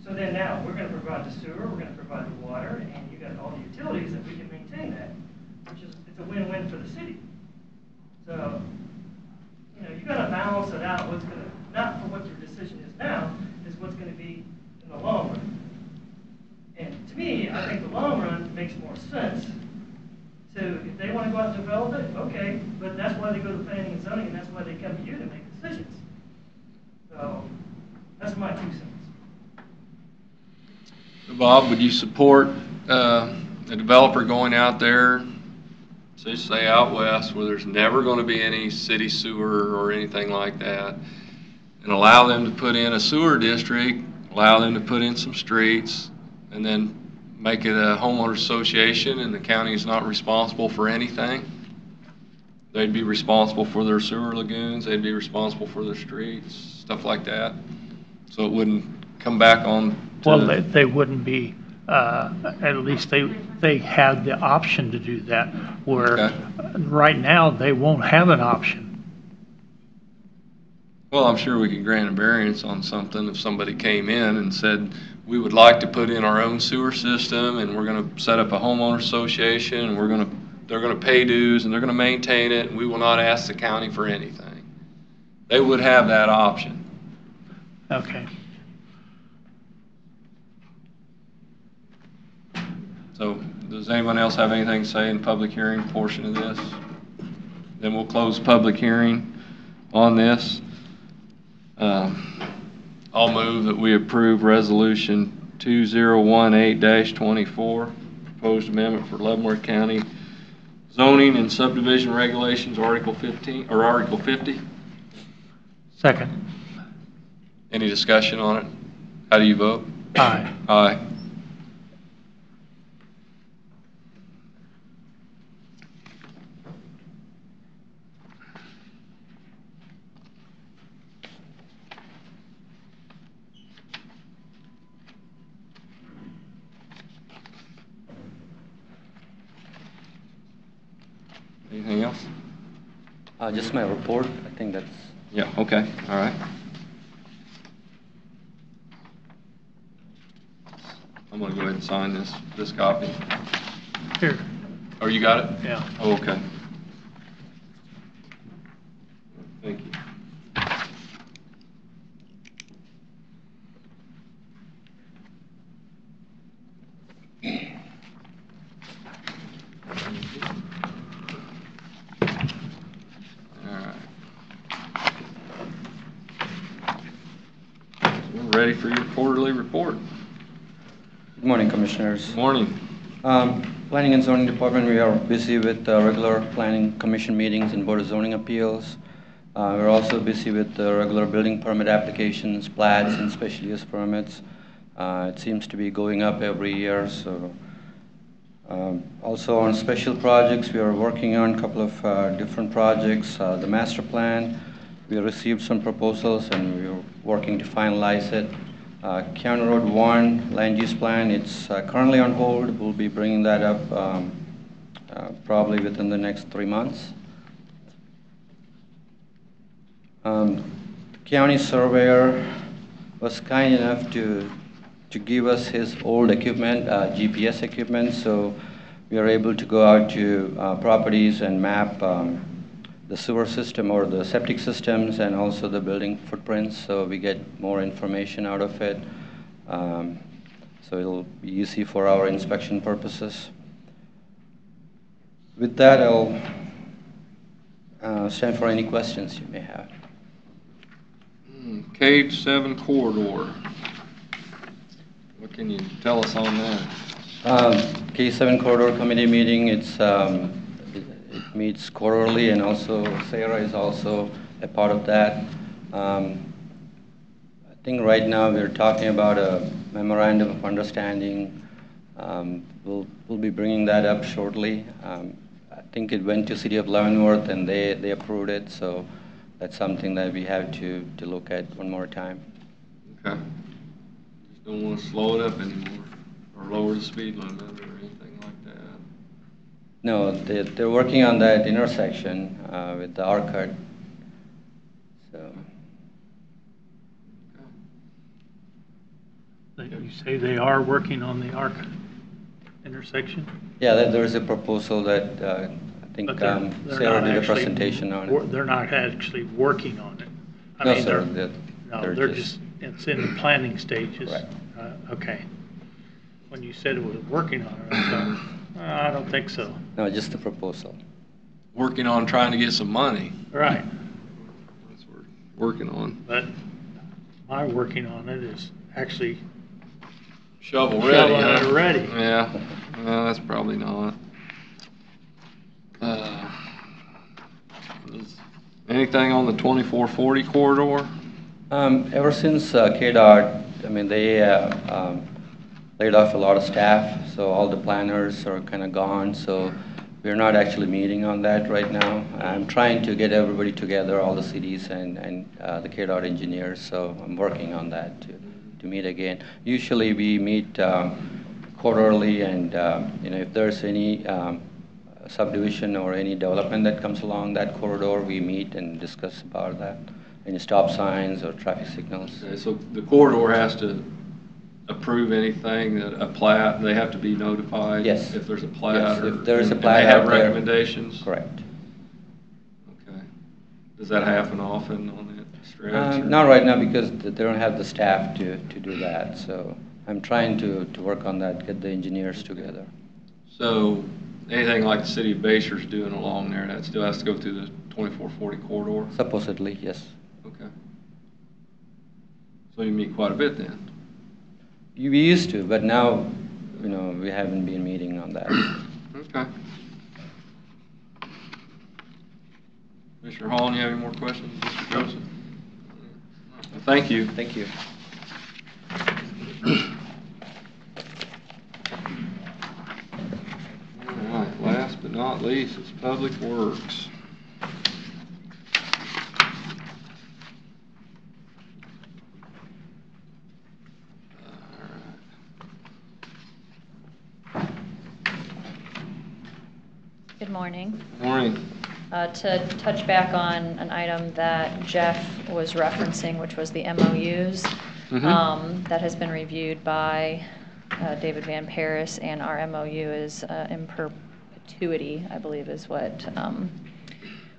So then now we're going to provide the sewer, we're going to provide the water, and you got all the utilities that we can maintain that, which is, it's a win-win for the city. So, you got to balance it out. What's going to, not for what your decision is now, is what's going to be in the long run. And to me, I think the long run makes more sense. So if they want to go out and develop it, okay, but that's why they go to planning and zoning, and that's why they come to you to make decisions. So that's my 2 cents. Bob, would you support a developer going out there, say out west, where there's never going to be any city sewer or anything like that, and allow them to put in a sewer district, allow them to put in some streets, and then make it a homeowners association, and the county is not responsible for anything? They'd be responsible for their sewer lagoons, they'd be responsible for their streets, stuff like that. So it wouldn't come back on to... Well, they wouldn't be, at least they had the option to do that, where Okay. right now they won't have an option. Well, I'm sure we could grant a variance on something if somebody came in and said, we would like to put in our own sewer system, and we're going to set up a homeowner association, and they're going to pay dues, and they're going to maintain it, and we will not ask the county for anything. They would have that option. Okay. So does anyone else have anything to say in the public hearing portion of this? Then we'll close public hearing on this. I'll move that we approve Resolution 2018-24, proposed amendment for Leavenworth County zoning and subdivision regulations, Article 15 or Article 50. Second. Any discussion on it? How do you vote? Aye. Aye. Anything else? Just my report. I think that's... Yeah, okay, all right. I'm gonna go ahead and sign this copy. Here. Oh, you got it? Yeah. Oh, okay. Thank you. Ready for your quarterly report. Good morning, Commissioners. Good morning. Planning and Zoning Department, we are busy with regular Planning Commission meetings and Board of Zoning appeals. We're also busy with regular building permit applications, plats, and special use permits. It seems to be going up every year. So, also on special projects, we are working on a couple of different projects. The master plan, we received some proposals and we're working to finalize it. County Road 1 land use plan, it's currently on hold. We'll be bringing that up probably within the next 3 months. The county surveyor was kind enough to give us his old equipment, GPS equipment, so we are able to go out to properties and map the sewer system or the septic systems and also the building footprints, so we get more information out of it. So it'll be easy for our inspection purposes. With that, I'll stand for any questions you may have. Cage 7 corridor. What can you tell us on that? K7 corridor committee meeting, it meets quarterly, and also Sarah is also a part of that. I think right now we're talking about a memorandum of understanding. We'll be bringing that up shortly. think it went to City of Leavenworth and they approved it, so that's something that we have to look at one more time. Okay. Just don't want to slow it up anymore or lower the speed limit or anything like that. No, they're working on that intersection with the R-cut. So. You say they are working on the arc intersection? Yeah, there's a proposal that I think They're Sarah not did a actually presentation on it. They're not actually working on it. No, sir. They're just, it's in the planning stages. Right. Okay. When you said it was working on it, I thought, I don't think so. No, just the proposal. Working on trying to get some money. Right. That's what we're working on. But my working on it is actually Shovel ready, shoveling huh? it ready. Yeah. Well, that's probably not. Anything on the 2440 corridor? Ever since KDOT, I mean, they laid off a lot of staff, so all the planners are kind of gone, so we're not actually meeting on that right now. I'm trying to get everybody together, all the cities and the KDOT engineers, so I'm working on that to meet again. Usually we meet quarterly, and if there's any subdivision or any development that comes along that corridor, we meet and discuss about that. Any stop signs or traffic signals. Okay, so the corridor has to approve anything that a plat, they have to be notified? Yes. If there's a plat? Yes, or, if there's a plat and they have out there. recommendations? Correct. Okay. Does that happen often on that stretch? Not right now because they don't have the staff to do that, so I'm trying to work on that, get the engineers together. So anything like the city of Bayshre's doing along there, that still has to go through the 2440 corridor? Supposedly, yes. Okay. So you meet quite a bit then? We used to, but now, we haven't been meeting on that. Okay. Mr. Hall, you have any more questions? Mr. Joseph? Well, thank you. Thank you. All right, last but not least, is Public Works. Good morning. Morning. To touch back on an item that Jeff was referencing, which was the MOUs, that has been reviewed by David Van Paris, and our MOU is in perpetuity, I believe is what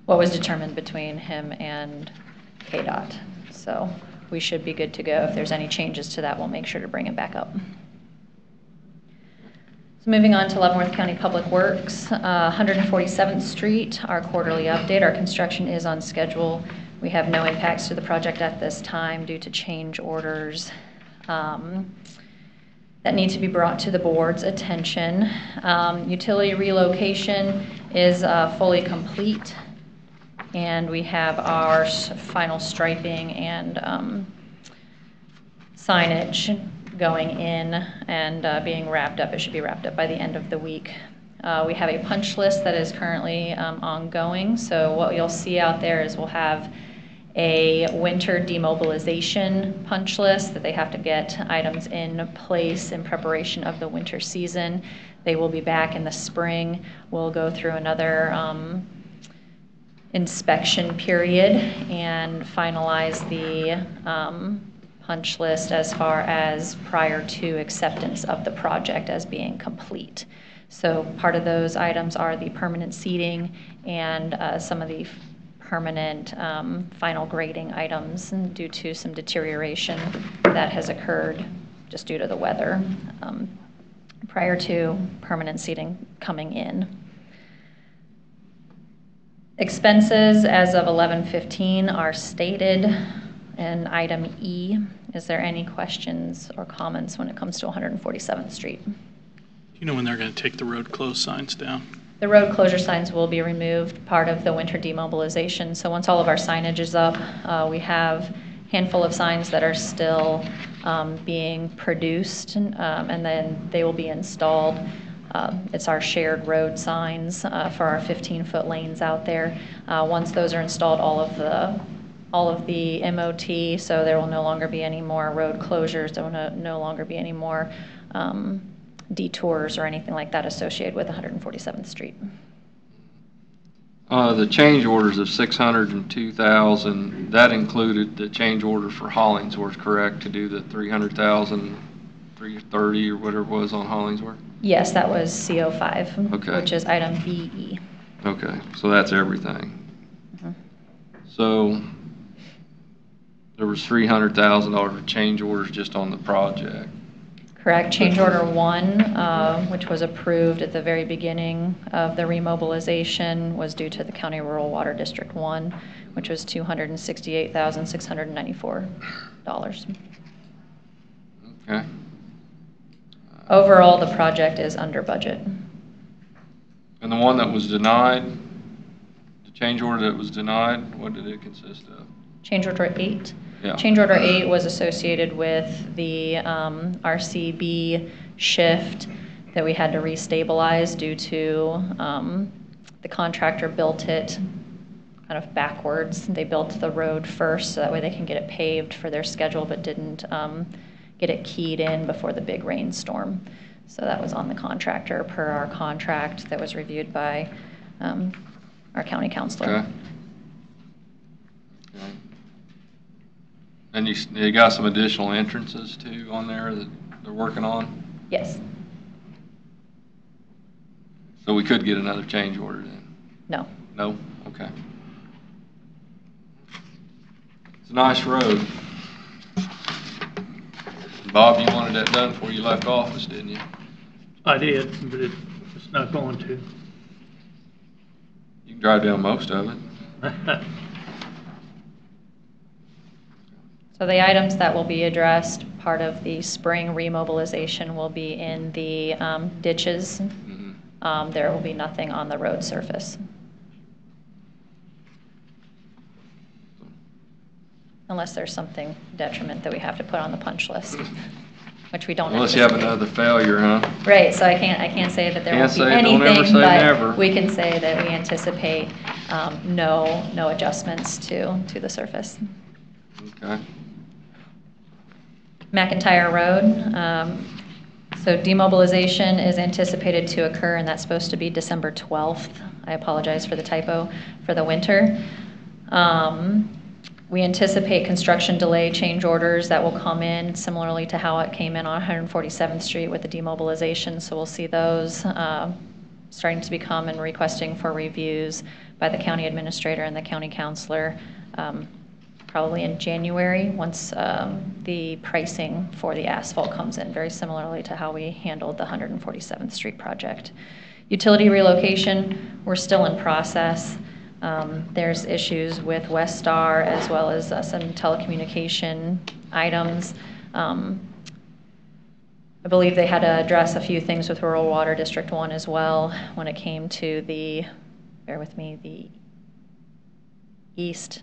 was determined between him and KDOT. So we should be good to go. If there's any changes to that, we'll make sure to bring it back up. So moving on to Leavenworth County Public Works, 147th Street, our quarterly update. Our construction is on schedule. We have no impacts to the project at this time due to change orders that need to be brought to the board's attention. Utility relocation is fully complete, and we have our final striping and signage going in and being wrapped up. It should be wrapped up by the end of the week. We have a punch list that is currently ongoing. So what you'll see out there is we'll have a winter demobilization punch list that they have to get items in place in preparation of the winter season. They will be back in the spring. We'll go through another inspection period and finalize the punch list as far as prior to acceptance of the project as being complete. So part of those items are the permanent seating and some of the permanent final grading items due to some deterioration that has occurred just due to the weather prior to permanent seating coming in. Expenses as of 11/15 are stated in item E. Is there any questions or comments when it comes to 147th Street? Do you know when they're going to take the road closed signs down? The road closure signs will be removed, part of the winter demobilization. So once all of our signage is up, we have a handful of signs that are still being produced, and then they will be installed. It's our shared road signs for our 15-foot lanes out there. Once those are installed, all of the MOT, so there will no longer be any more road closures. There will no longer be any more detours or anything like that associated with 147th Street. The change orders of $602,000, that included the change order for Hollingsworth, correct, to do the $300,000, $330 or whatever it was on Hollingsworth? Yes, that was CO5, Okay. which is item BE. Okay, so that's everything. Mhm. So there was $300,000 of change orders just on the project. Correct. Change order 1, which was approved at the very beginning of the remobilization, was due to the County Rural Water District 1, which was $268,694. Okay. Overall, the project is under budget. And the one that was denied, the change order that was denied, what did it consist of? Change order 8? Yeah. Change order 8 was associated with the RCB shift that we had to restabilize due to the contractor built it kind of backwards. They built the road first so that way they can get it paved for their schedule, but didn't get it keyed in before the big rainstorm. So that was on the contractor per our contract that was reviewed by our county counselor. Okay. Okay. And you got some additional entrances too on there that they're working on? Yes. So we could get another change order then? No. No? Okay. It's a nice road. Bob, you wanted that done before you left office, didn't you? I did, but it's not going to. You can drive down most of it. So the items that will be addressed, part of the spring remobilization will be in the ditches. Mm-hmm. There will be nothing on the road surface. Unless there's something detriment that we have to put on the punch list, which we don't. Unless you have another failure, huh? Right, so I can't say that there won't be Can't say, don't ever anything, say but never. we can say that we anticipate no adjustments to the surface. Okay. McIntyre Road. So demobilization is anticipated to occur, and that's supposed to be December 12th. I apologize for the typo, for the winter. We anticipate construction delay change orders that will come in similarly to how it came in on 147th Street with the demobilization. So we'll see those starting to become and requesting for reviews by the county administrator and the county counselor probably in January once the pricing for the asphalt comes in, very similarly to how we handled the 147th Street project. Utility relocation, we're still in process. There's issues with West Star as well as some telecommunication items. I believe they had to address a few things with Rural Water District 1 as well when it came to the, bear with me, the east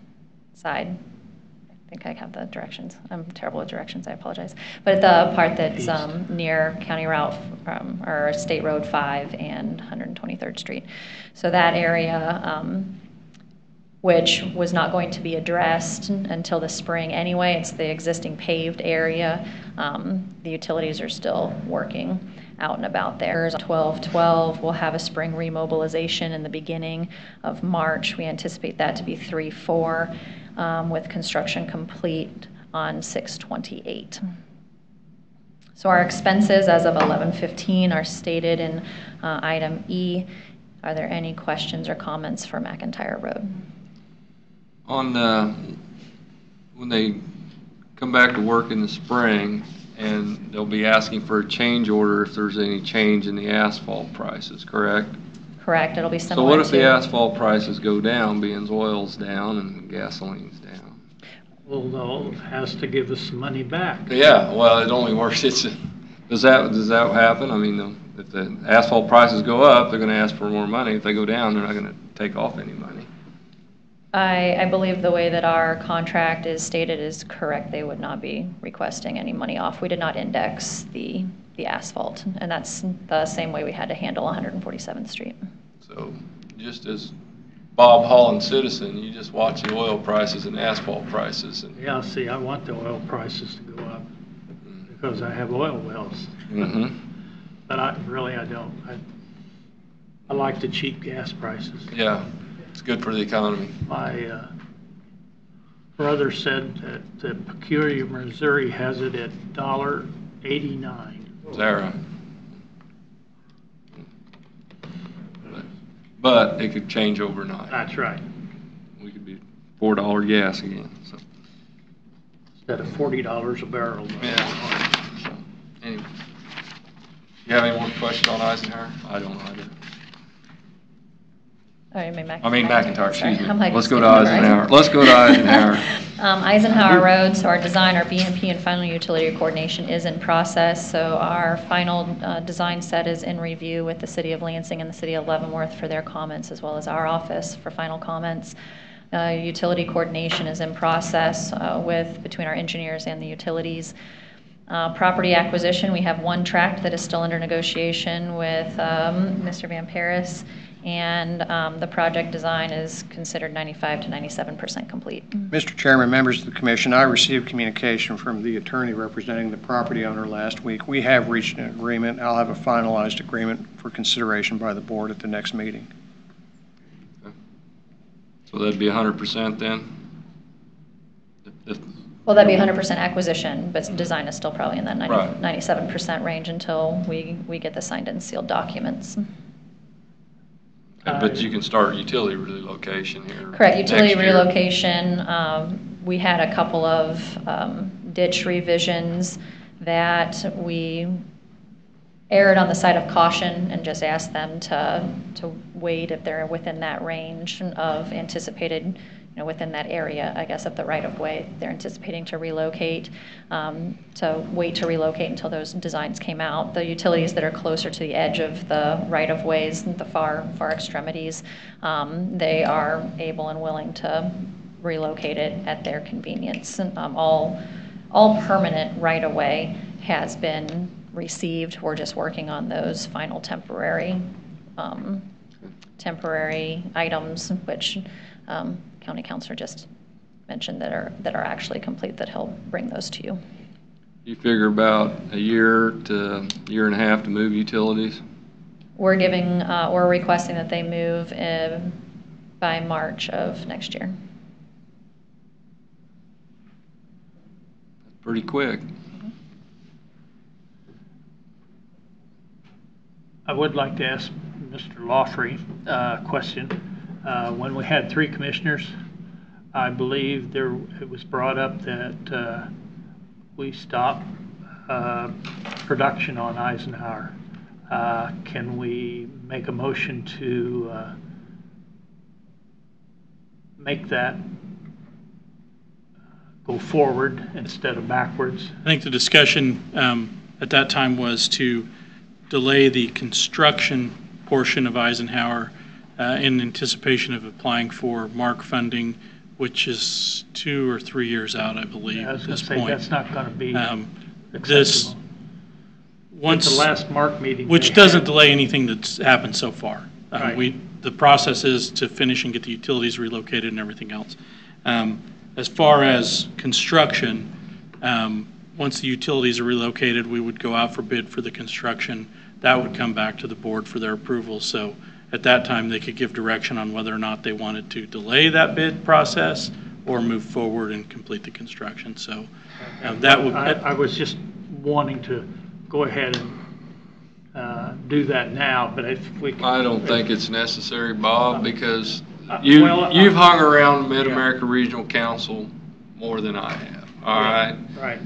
side. I think I have the directions. I'm terrible with directions, I apologize. But the part that's near County Route or State Road 5 and 123rd Street. So that area, which was not going to be addressed until the spring anyway. It's the existing paved area. The utilities are still working out and about there. 12/12, we'll have a spring remobilization in the beginning of March. We anticipate that to be 3/4 with construction complete on 6/28. So our expenses as of 11/15 are stated in item E. Are there any questions or comments for McIntyre Road? On when they come back to work in the spring, and they'll be asking for a change order if there's any change in the asphalt prices, correct? Correct. It'll be similar. So what if to the asphalt prices go down, being oil's down and gasoline's down? Well, they'll has to give us some money back. Yeah. Well, it only works. Does that happen? I mean, if the asphalt prices go up, they're going to ask for more money. If they go down, they're not going to take off any money. I believe the way that our contract is stated is correct. They would not be requesting any money off. We did not index the the asphalt. And that's the same way we had to handle 147th Street. So just as Bob Holland citizen, you just watch the oil prices and asphalt prices. And Yeah, see, I want the oil prices to go up because I have oil wells. But I don't. I like the cheap gas prices. Yeah, it's good for the economy. My brother said that Peculiar, Missouri has it at $1.89. Is that right? But it could change overnight. That's right. We could be $4 gas again. So. Instead of $40 a barrel. Yeah. So, anyway. You have any more questions on Eisenhower? I don't either. Oh, you mean McIntyre? I mean McIntyre, excuse me. Like, let's go to Eisenhower. Right? Let's go to Eisenhower. Eisenhower Road, so our design, our BMP and final utility coordination is in process. So our final design set is in review with the City of Lansing and the City of Leavenworth for their comments, as well as our office for final comments. Utility coordination is in process between our engineers and the utilities. Property acquisition, we have one tract that is still under negotiation with Mr. Van Paris, and the project design is considered 95 to 97% complete. Mr. Chairman, members of the commission, I received communication from the attorney representing the property owner last week. We have reached an agreement. I'll have a finalized agreement for consideration by the board at the next meeting. Okay. So that'd be 100% then? Well, that'd be 100% acquisition, but design is still probably in that 97% range until we get the signed and sealed documents. But you can start utility relocation here. Correct, utility relocation. We had a couple of ditch revisions that we erred on the side of caution and just asked them to wait if they're within that range of anticipated, within that area, I guess, of the right-of-way they're anticipating to relocate, to wait to relocate until those designs came out. The utilities that are closer to the edge of the right-of-ways, the far extremities, they are able and willing to relocate it at their convenience. All permanent right-of-way has been received. We're just working on those final temporary items, which County Councilor just mentioned that are actually complete, that he'll bring those to you. You figure about a year to year and a half to move utilities? We're requesting that they move by March of next year. That's pretty quick. I would like to ask Mr. Lawfrey a question. When we had 3 commissioners, I believe it was brought up that we stop production on Eisenhower. Can we make a motion to make that go forward instead of backwards? I think the discussion at that time was to delay the construction portion of Eisenhower in anticipation of applying for MARC funding, which is 2 or 3 years out, I believe, Yeah, I was at going this to say, point. that's not going to be This, acceptable. once, At the last MARC meeting. which doesn't delay anything that's happened so far. Right. The process is to finish and get the utilities relocated and everything else. As far as construction, once the utilities are relocated, we would go out for bid for the construction. That would come back to the board for their approval. So at that time, they could give direction on whether or not they wanted to delay that bid process or move forward and complete the construction. So that would. I was just wanting to go ahead and do that now, but if we. I don't think it's necessary, Bob, because you've hung around Mid-America Regional Council more than I have. All right. Right.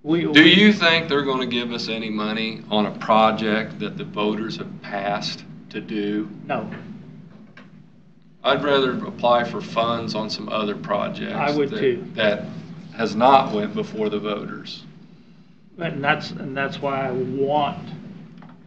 Do you think they're going to give us any money on a project that the voters have passed to do? No. I'd rather apply for funds on some other projects. I would too. That has not went before the voters. And that's why I want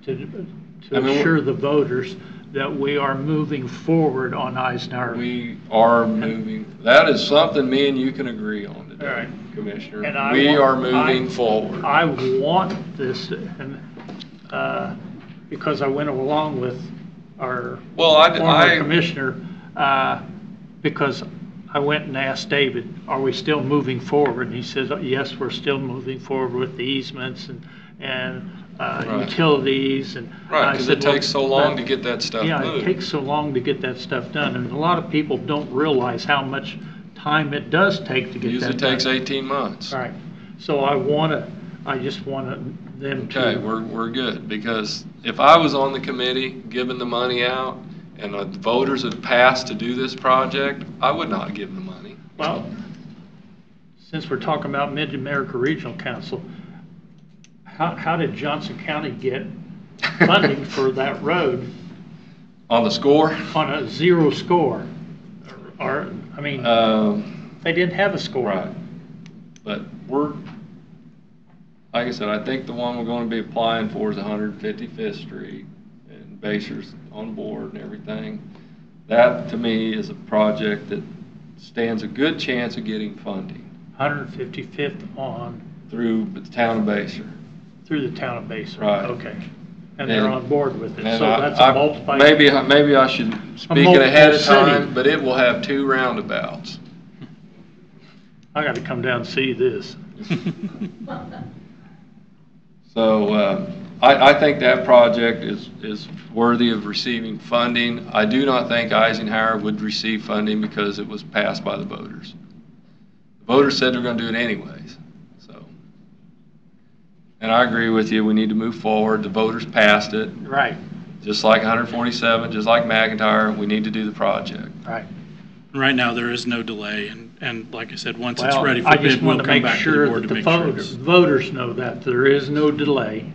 to assure the voters that we are moving forward on Eisenhower. We are moving. That is something me and you can agree on today. today, All right. Commissioner. And I We want- are moving forward. I want this, and, because I went along with our former commissioner, because I went and asked David, are we still moving forward? And he says, yes, we're still moving forward with the easements and Right. utilities. And Right, I because said, it takes so long but- to get that stuff Yeah, moved. it takes so long to get that stuff done, and a lot of people don't realize how much time it does take to get that Usually done. takes 18 months. Right. So I just want them to. Okay, we're good, because if I was on the committee giving the money out and the voters had passed to do this project, I would not give the money. Well, since we're talking about Mid-America Regional Council, how did Johnson County get funding for that road On the score? on a zero score? Or, I mean, they didn't have a score. Right. But like I said, I think the one we're going to be applying for is 155th Street, and Basher's on board and everything. That, to me, is a project that stands a good chance of getting funding. 155th on? Through the town of Basher. Through the town of Basin. Right. Okay. And they're on board with it. And So that's a multiplier. maybe I should speak it ahead of multiple city. time, but it will have 2 roundabouts. I got to come down and see this. So I think that project is worthy of receiving funding. I do not think Eisenhower would receive funding because it was passed by the voters. The voters said they're going to do it anyways. So, and I agree with you. We need to move forward. The voters passed it. Right. Just like 147, just like McIntyre, we need to do the project. Right. Right now, there is no delay, and like I said, once it's Well, ready for I just bid, we'll want to come make back to sure the board that to the make sure. voters know that there is no delay.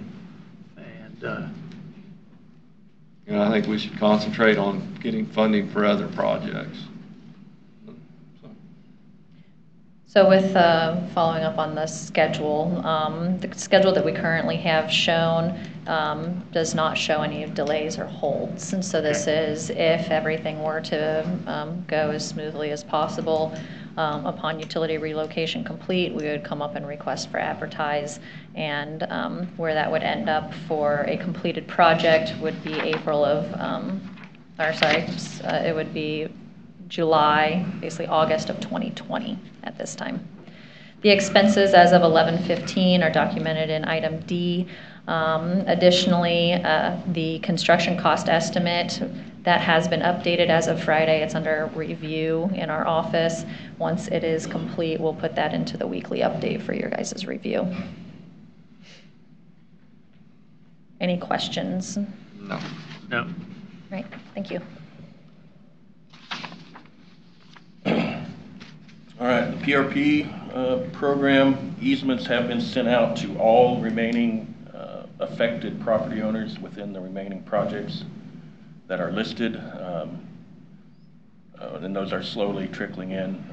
And, I think we should concentrate on getting funding for other projects. So with following up on the schedule that we currently have shown does not show any delays or holds. And so this is if everything were to go as smoothly as possible. Upon utility relocation complete, we would come up and request for advertise, and where that would end up for a completed project would be it would be July, basically August of 2020 at this time. The expenses as of 11/15 are documented in item D. Additionally, the construction cost estimate that has been updated as of Friday. It's under review in our office. Once it is complete, we'll put that into the weekly update for your guys' review. Any questions? No. no. Right, thank you. All right, the PRP program easements have been sent out to all remaining affected property owners within the remaining projects that are listed, and those are slowly trickling in.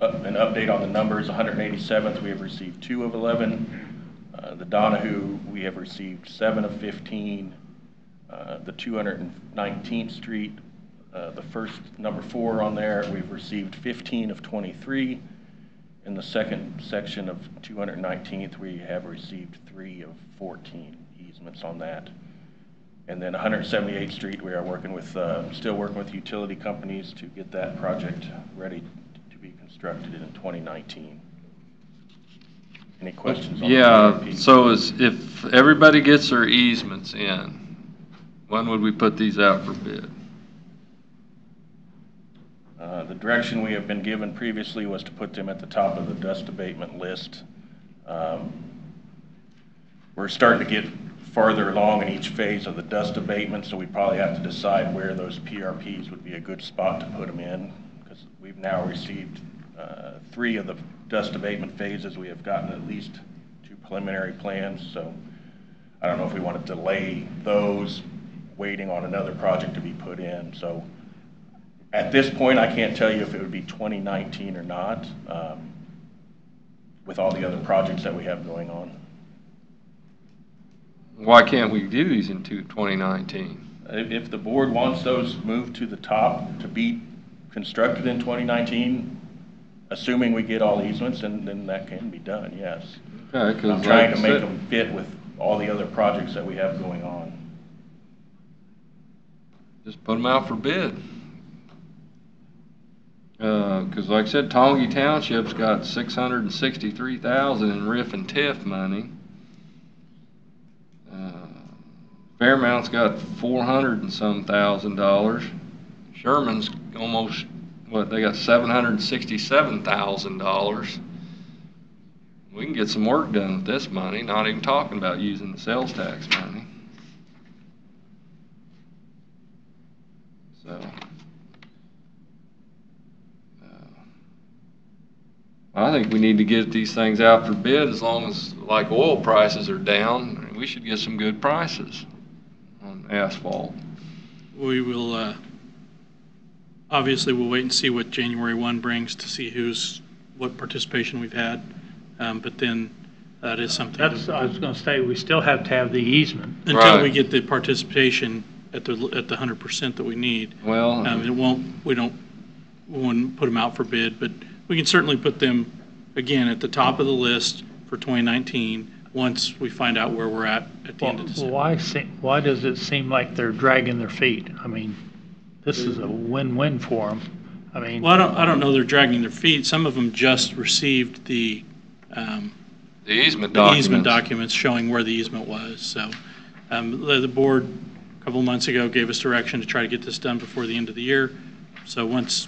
An update on the numbers: 187th, we have received 2 of 11. The Donahue, we have received 7 of 15. The 219th Street, the first number 4 on there, we've received 15 of 23. In the second section of 219th, we have received 3 of 14 easements on that. And then 178th Street, we are working with, still working with utility companies to get that project ready to be constructed in 2019. Any questions on Yeah, so if everybody gets their easements in, when would we put these out for bid? The direction we have been given previously was to put them at the top of the dust abatement list. We're starting to get farther along in each phase of the dust abatement, so we probably have to decide where those PRPs would be a good spot to put them in, because we've now received 3 of the dust abatement phases. We have gotten at least 2 preliminary plans, so I don't know if we want to delay those, waiting on another project to be put in. So at this point, I can't tell you if it would be 2019 or not, with all the other projects that we have going on. Why can't we do these in 2019? If the board wants those moved to the top to be constructed in 2019, assuming we get all easements, then that can be done, yes. Okay, 'cause I'm trying like to I make said- them fit with all the other projects that we have going on. Just put them out for bid. Because like I said, Tongi Township's got $663,000 in RIF and TIF money. Fairmount's got $400 and some $1,000. Sherman's almost, what, they got $767,000. We can get some work done with this money, not even talking about using the sales tax money. So, I think we need to get these things out for bid as long as, like, oil prices are down, we should get some good prices on asphalt. We will, obviously, we'll wait and see what January 1 brings to see what participation we've had. But then that is something. I was going to say, we still have to have the easement. Until we get the participation at the 100% that we need. Well, we wouldn't put them out for bid, but we can certainly put them, again, at the top of the list for 2019 once we find out where we're at the end of December. Why does it seem like they're dragging their feet? I mean, this is a win-win for them. I mean, well, I don't know they're dragging their feet. Some of them just received the easement documents showing where the easement was. So the board a couple of months ago gave us direction to try to get this done before the end of the year. So once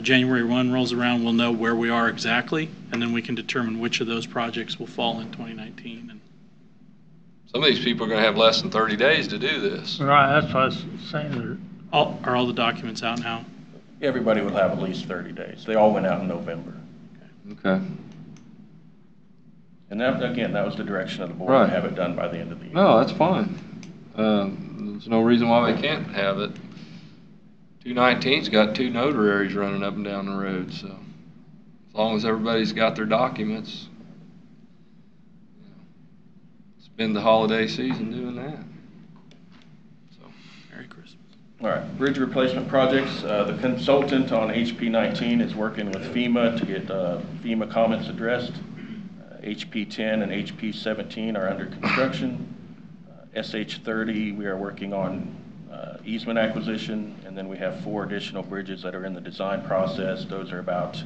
January 1 rolls around, we'll know where we are exactly, and then we can determine which of those projects will fall in 2019. And some of these people are going to have less than 30 days to do this. Right, that's what I was saying. Are all the documents out now? Everybody will have at least 30 days. They all went out in November. Okay. And that, again, that was the direction of the board, Right. to have it done by the end of the year. No, that's fine. There's no reason why they can't have it. 219's got 2 notaries running up and down the road, so as long as everybody's got their documents, spend the holiday season doing that. So, Merry Christmas. All right, bridge replacement projects. The consultant on HP 19 is working with FEMA to get FEMA comments addressed. HP 10 and HP 17 are under construction. SH 30, we are working on easement acquisition, and then we have 4 additional bridges that are in the design process. Those are about,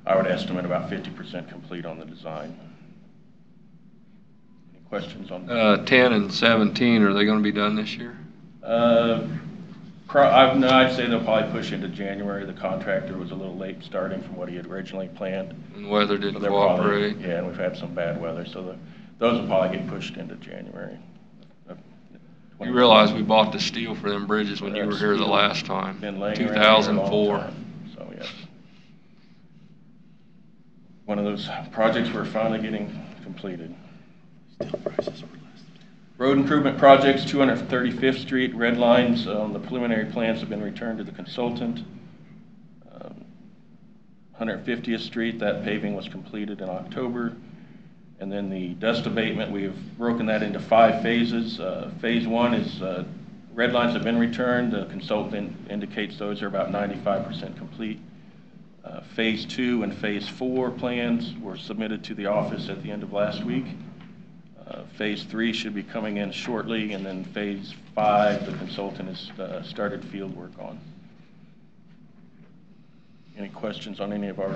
I would estimate, about 50% complete on the design. Any questions on 10 and 17, are they going to be done this year? I'd say they'll probably push into January. The contractor was a little late starting from what he had originally planned. And weather didn't So cooperate. yeah, and we've had some bad weather, so those will probably get pushed into January. You realize we bought the steel for them bridges when you were here the last time, Been laying around here a long 2004. time, so yes. One of those projects we're finally getting completed. Road improvement projects, 235th Street, red lines on the preliminary plans have been returned to the consultant. 150th Street, that paving was completed in October. And then the dust abatement, we have broken that into 5 phases. Phase 1 is red lines have been returned. The consultant indicates those are about 95% complete. Phase 2 and Phase 4 plans were submitted to the office at the end of last week. Phase 3 should be coming in shortly, and then Phase 5, the consultant has started field work on. Any questions on any of our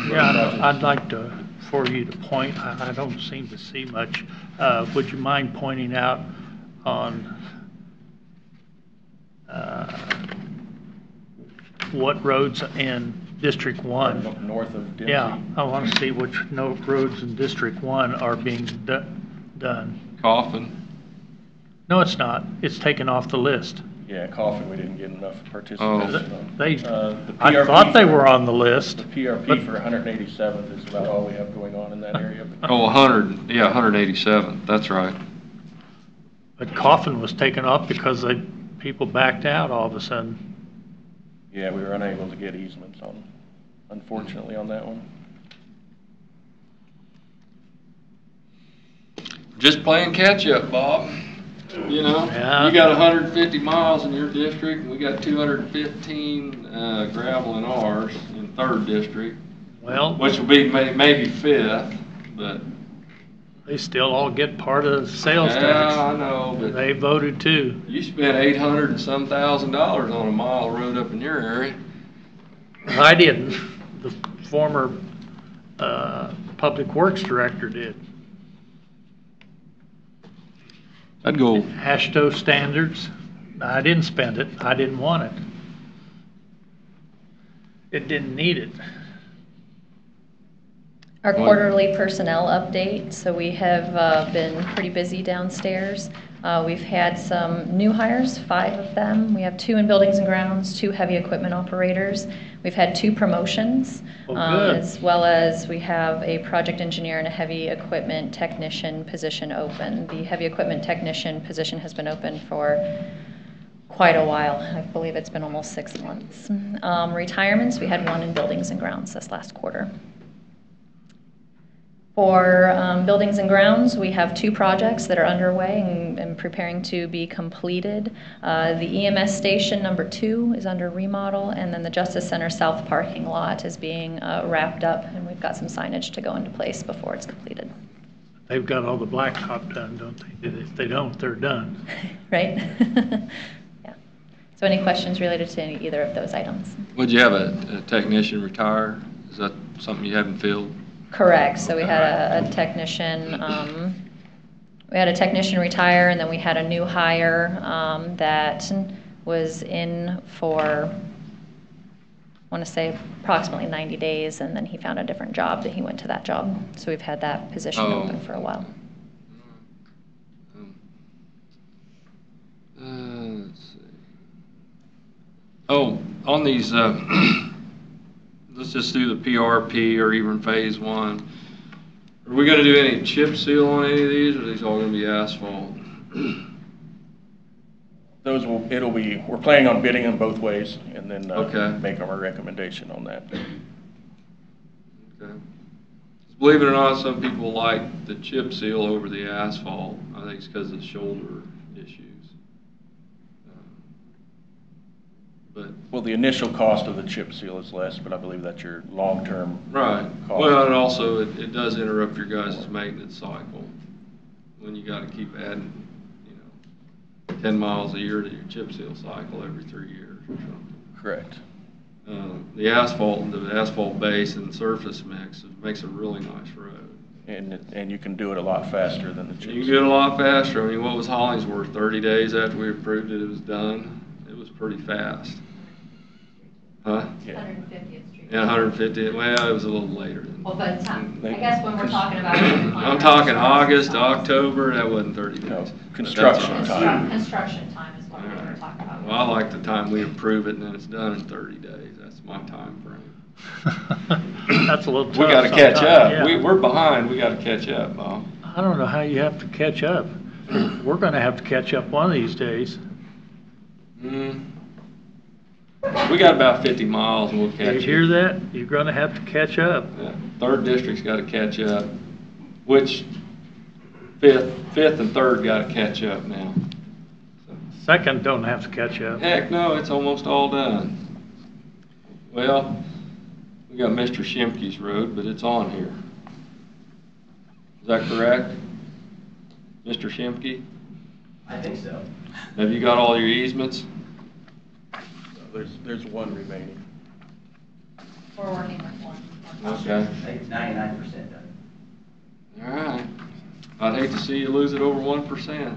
Yeah, I'd like for you to point, I don't seem to see much. Would you mind pointing out on what roads in District 1? North of Dempsey? Yeah, I want to see which roads in District 1 are being done. Coffin. No, it's not. It's taken off the list. Yeah, Coffin, we didn't get enough participation on. I thought they were on the list. The PRP for 187th is about all we have going on in that area. Oh, 187, that's right. But Coffin was taken off because people backed out all of a sudden. Yeah, we were unable to get easements on, unfortunately, on that one. Just playing catch up, Bob. You know, Yeah. you got 150 miles in your district, and we got 215 gravel in ours in 3rd district. Well, which will be maybe 5th, but. they still all get part of the sales Yeah, tax. I know, but. They voted too. You spent $800 and some thousand on a mile of road up in your area. I didn't. The former Public Works Director did. I'd go. ASHTO standards. I didn't spend it. I didn't want it. It didn't need it. Our quarterly personnel update, so we have been pretty busy downstairs. We've had some new hires, 5 of them. We have 2 in buildings and grounds, 2 heavy equipment operators. We've had 2 promotions, as well as we have a project engineer and a heavy equipment technician position open. The heavy equipment technician position has been open for quite a while. I believe it's been almost 6 months. Retirements, we had 1 in buildings and grounds this last quarter. For buildings and grounds, we have 2 projects that are underway and preparing to be completed. The EMS station number 2 is under remodel, and then the Justice Center South parking lot is being wrapped up, and we've got some signage to go into place before it's completed. They've got all the blacktop done, don't they? If they don't, they're done. Right? Yeah. So any questions related to either of those items? Would you have a technician retire? Is that something you haven't filled? Correct. So we had a technician. We had a technician retire, and then we had a new hire that was in for, I want to say, approximately 90 days, and then he found a different job that he went to that job. So we've had that position open for a while. Let's see. Oh, on these. Let's just do the PRP or even phase 1. Are we going to do any chip seal on any of these, or are these all going to be asphalt? Those we're planning on bidding them both ways and then make them a recommendation on that. Okay. Believe it or not, some people like the chip seal over the asphalt. I think it's because of the shoulder issues. Well, the initial cost of the chip seal is less, but I believe that's your long-term right. cost. Well, and also it does interrupt your guys' maintenance cycle when you got to keep adding, 10 miles a year to your chip seal cycle every 3 years or something. Correct. The asphalt base and surface mix makes a really nice road. And you can do it a lot faster than the chip seal. You can do it a lot faster. I mean, what was Hollingsworth? 30 days after we approved it, it was done. It was pretty fast. Huh? Yeah. 150th Street. Yeah, 150th. Well, it was a little later. Well, but I guess when we're talking about I'm talking August, October. That wasn't 30 days. No, construction time. Construction time is what we were talking about. Well, I like the time we approve it and then it's done in 30 days. That's my time frame. That's a little tough. We got to catch up. Yeah. We're behind. We got to catch up, Bob. I don't know how you have to catch up. We're going to have to catch up one of these days. We got about 50 miles and we'll catch up. You hear that? You're going to have to catch up. Yeah. 3rd District's got to catch up, which 5th and 3rd got to catch up now. So. 2nd don't have to catch up. Heck no, it's almost all done. Well, we got Mr. Shimke's road, but it's on here. Is that correct? Mr. Shimke? I think so. Have you got all your easements? There's one remaining. We're working with one. Okay. I think it's 99% done. All right. I'd hate to see you lose it over 1%.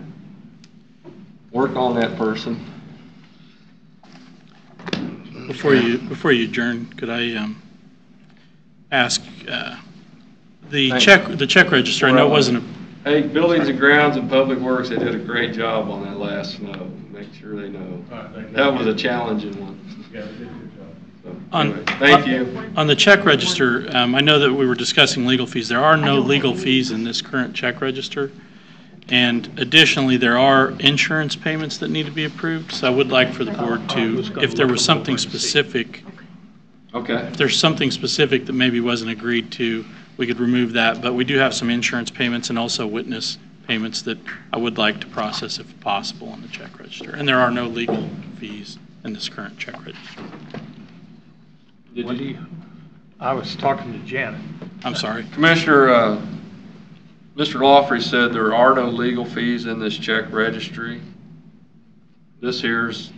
Work on that person. Before you adjourn, could I ask the check register? I know it wasn't a. Hey, Buildings and Grounds and Public Works, they did a great job on that last snow. Make sure they know. That was a challenging one. Yeah, they did a good job. So, anyway, thank you. On the check register, I know that we were discussing legal fees. There are no legal fees in this current check register. And additionally, there are insurance payments that need to be approved. So I would like for the board to, if there was something specific, if there's something specific that maybe wasn't agreed to, we could remove that. But we do have some insurance payments and also witness payments that I would like to process if possible on the check register. And there are no legal fees in this current check register. I was talking to Janet. I'm sorry. Commissioner, Mr. Lawfrey said there are no legal fees in this check registry. This here's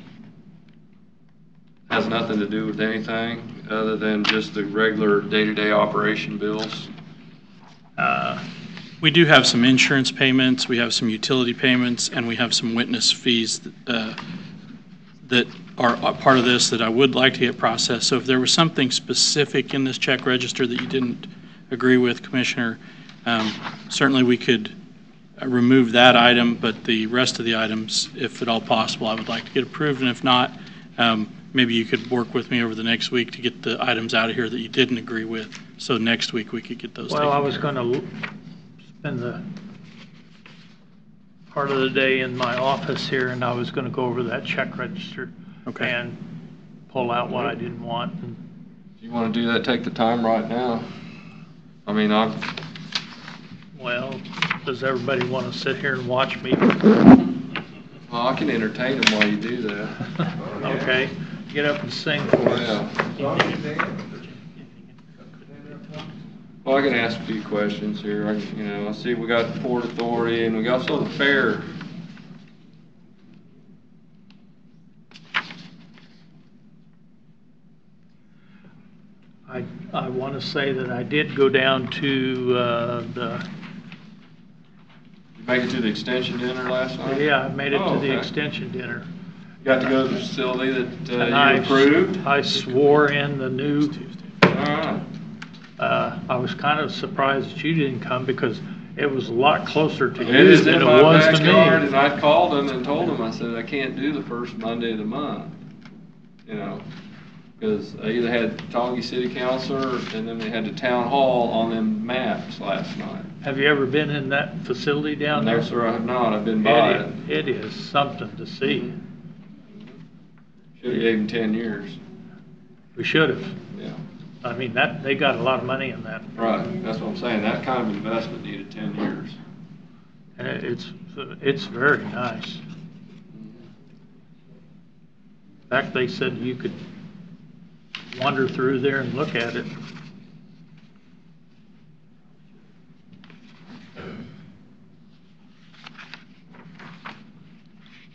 has nothing to do with anything other than just the regular day-to-day operation bills. We do have some insurance payments, we have some utility payments, and we have some witness fees that are a part of this that I would like to get processed. So if there was something specific in this check register that you didn't agree with, Commissioner, certainly we could remove that item, but the rest of the items, if at all possible, I would like to get approved. And if not, maybe you could work with me over the next week to get the items out of here that you didn't agree with. So next week we could get those taken Well, I care was of. going to spend the part of the day in my office here, and I was going to go over that check register and pull out what I didn't want. If you want to do that, take the time right now. I mean, Well, does everybody want to sit here and watch me? Well, I can entertain them while you do that. Okay, get up and sing for us. Well, I can ask a few questions here. I see we got the Port Authority and we got also the fair. I want to say that I did go down to the... You make it to the extension dinner last night? Yeah, I made it to the okay. extension dinner. You got to go to the facility that And you approved? I swore in the new... All right. I was kind of surprised that you didn't come because it was a lot closer to It you is than in it my was to backyard, me. and I called them and told them, I said, I can't do the first Monday of the month, because I either had Tongi City Councilor and then we had the town hall on them maps last night. Have you ever been in that facility down there? No, sir, I have not. I've been by it. It is something to see. Should have gave them 10 years. We should have. Yeah. I mean, they got a lot of money in that. Right, that's what I'm saying. That kind of investment needed 10 years. And it's very nice. In fact, they said you could wander through there and look at it.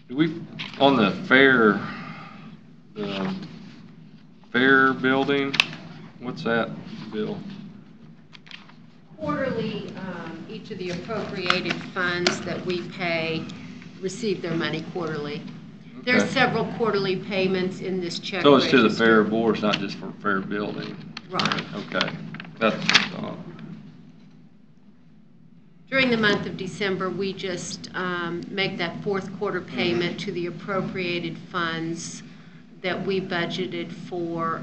Do we, on the fair building, what's that bill? Quarterly, each of the appropriated funds that we pay receive their money quarterly. There's Okay. several quarterly payments in this check So it's to the register. fair board, it's not just for fair building? Right. Okay, that's, During the month of December, we just make that fourth quarter payment to the appropriated funds that we budgeted for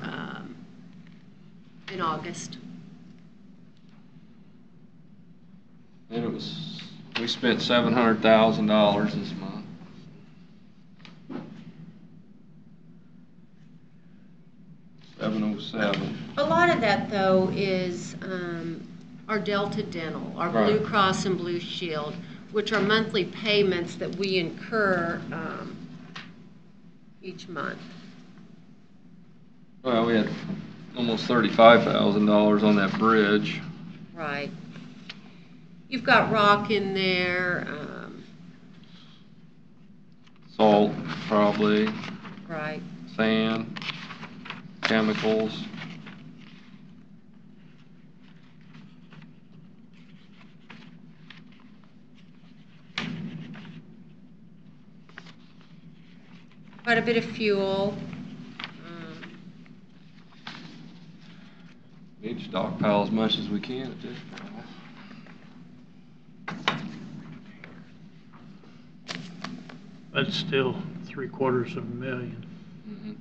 in August. and it was, we spent $700,000 this month. $707. A lot of that, though, is our Delta Dental, our Right. Blue Cross and Blue Shield, which are monthly payments that we incur each month. Well, we had almost $35,000 on that bridge. Right. You've got rock in there. Salt, probably, Right. sand, chemicals. Quite a bit of fuel. Need to stockpile as much as we can at this point. That's still $750,000. Mhm.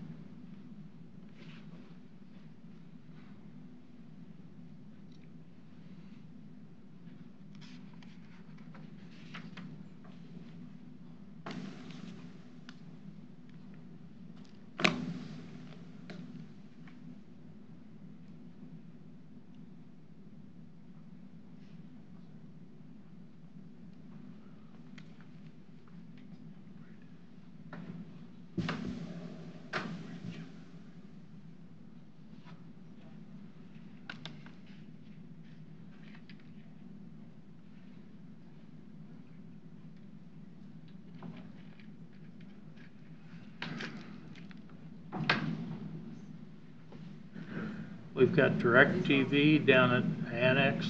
We've got DirecTV down at Annex.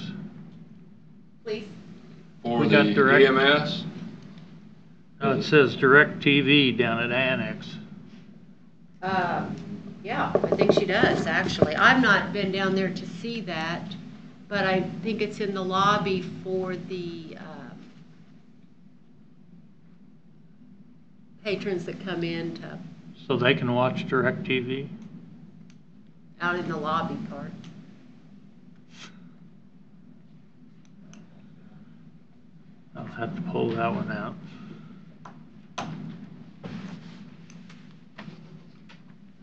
Please. For We the got direct- EMS, No, it says DirecTV down at Annex. Yeah, I think she does, actually. I've not been down there to see that, but I think it's in the lobby for the patrons that come in to, So they can watch DirecTV? out in the lobby part. I'll have to pull that one out.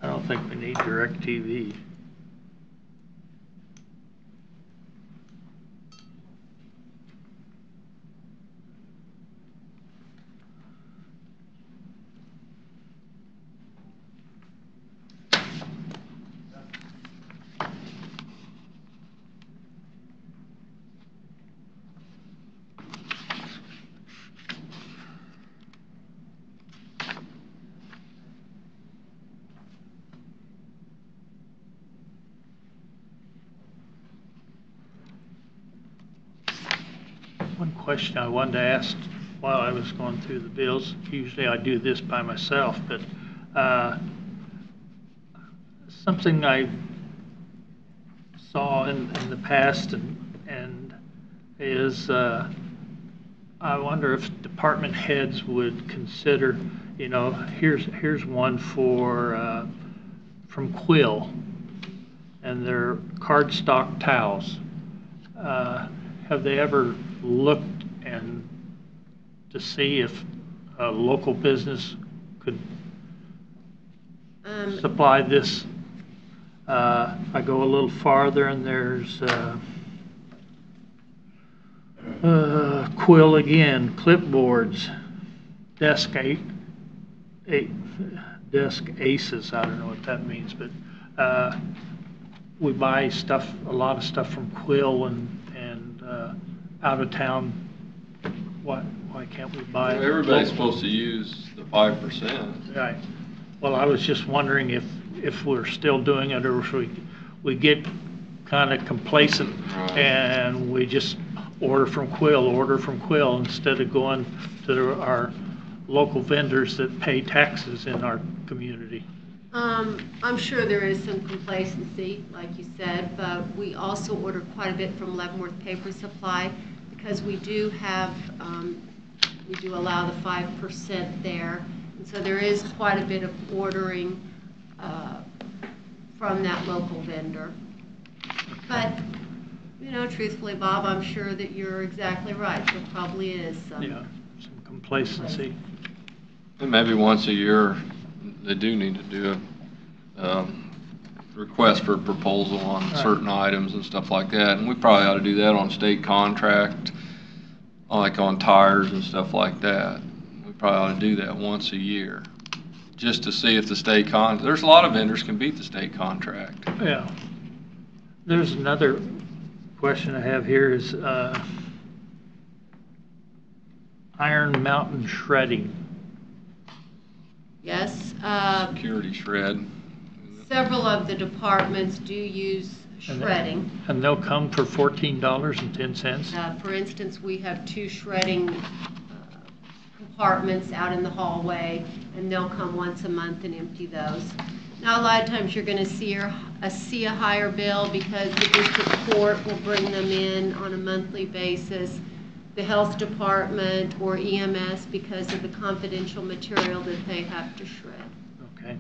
I don't think we need DirecTV. One question I wanted to ask while I was going through the bills, usually I do this by myself, but something I saw in the past and is I wonder if department heads would consider, you know, here's one for from Quill and their cardstock towels. Have they ever looked and to see if a local business could supply this? I go a little farther and there's Quill again, clipboards, desk aces, I don't know what that means, but we buy stuff, a lot of stuff from Quill and out of town. Why can't we buy it? everybody's supposed to use the 5%. Right. Well, I was just wondering if we're still doing it or if we get kind of complacent and we just order from Quill instead of going to our local vendors that pay taxes in our community. I'm sure there is some complacency, like you said, but we also order quite a bit from Leavenworth Paper Supply because we do have, we do allow the 5% there. And so there is quite a bit of ordering from that local vendor. But, you know, truthfully, Bob, I'm sure that you're exactly right. There probably is some. Yeah, some complacency. And maybe once a year, they do need to do a request for a proposal on certain items and stuff like that. And we probably ought to do that on state contract, like on tires and stuff like that. We probably ought to do that once a year, just to see if the state there's a lot of vendors can beat the state contract. Yeah. There's another question I have here is Iron Mountain Shredding. Yes. Security shred. Several of the departments do use shredding. And they'll come for $14.10? For instance, we have 2 shredding compartments out in the hallway, and they'll come once a month and empty those. Now, a lot of times you're going to see a higher bill because the district court will bring them in on a monthly basis, the health department or EMS because of the confidential material that they have to shred. Okay.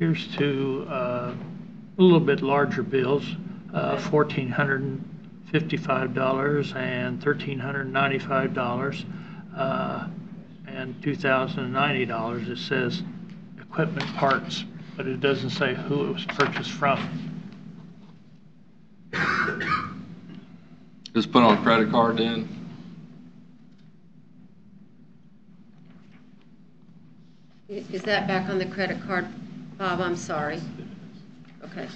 Here's to a little bit larger bills, $1,455 and $1,395 and $2,090. It says equipment parts, but it doesn't say who it was purchased from. Just put on credit card then? Is that back on the credit card, Bob? I'm sorry. Okay.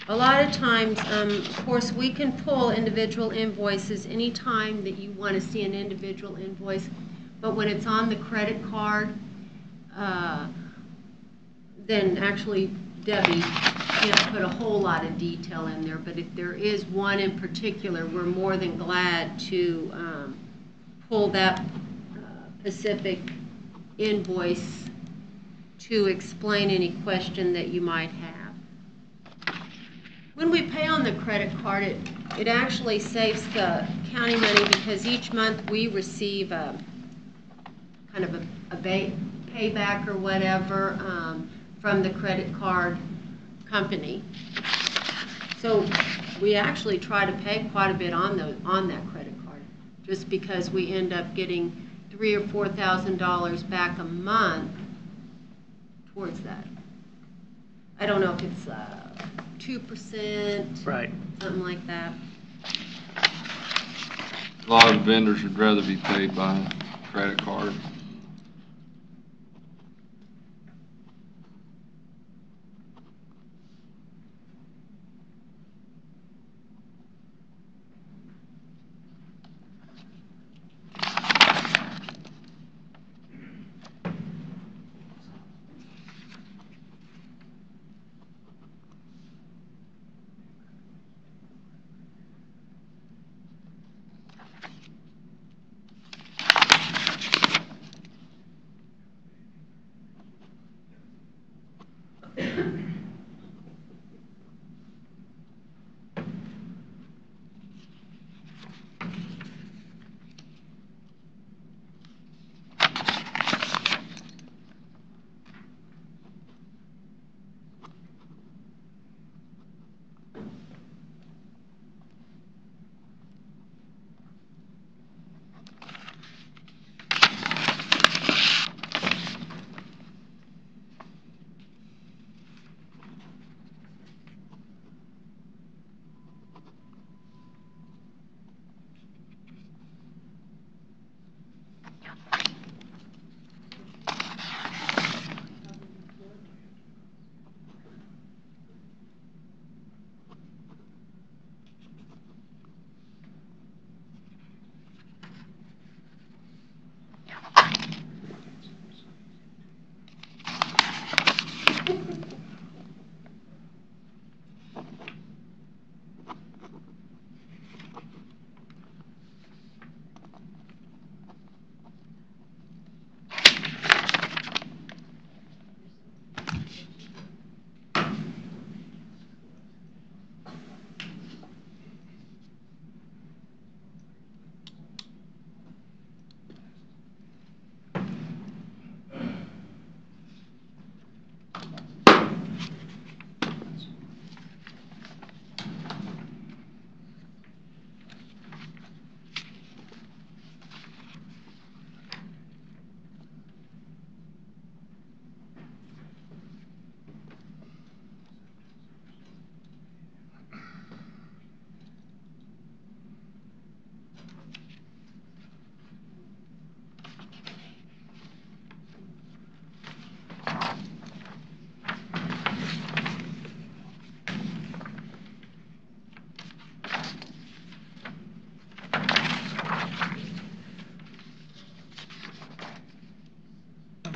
A lot of times, of course, we can pull individual invoices anytime that you want to see an individual invoice, but when it's on the credit card, then actually Debbie can't put a whole lot of detail in there, but if there is one in particular, we're more than glad to pull that specific invoice to explain any question that you might have. When we pay on the credit card, it actually saves the county money because each month we receive a kind of a payback or whatever from the credit card company. So we actually try to pay quite a bit on that credit card, just because we end up getting $3,000 or $4,000 back a month towards that. I don't know if it's 2%, right, something like that. A lot of vendors would rather be paid by credit card.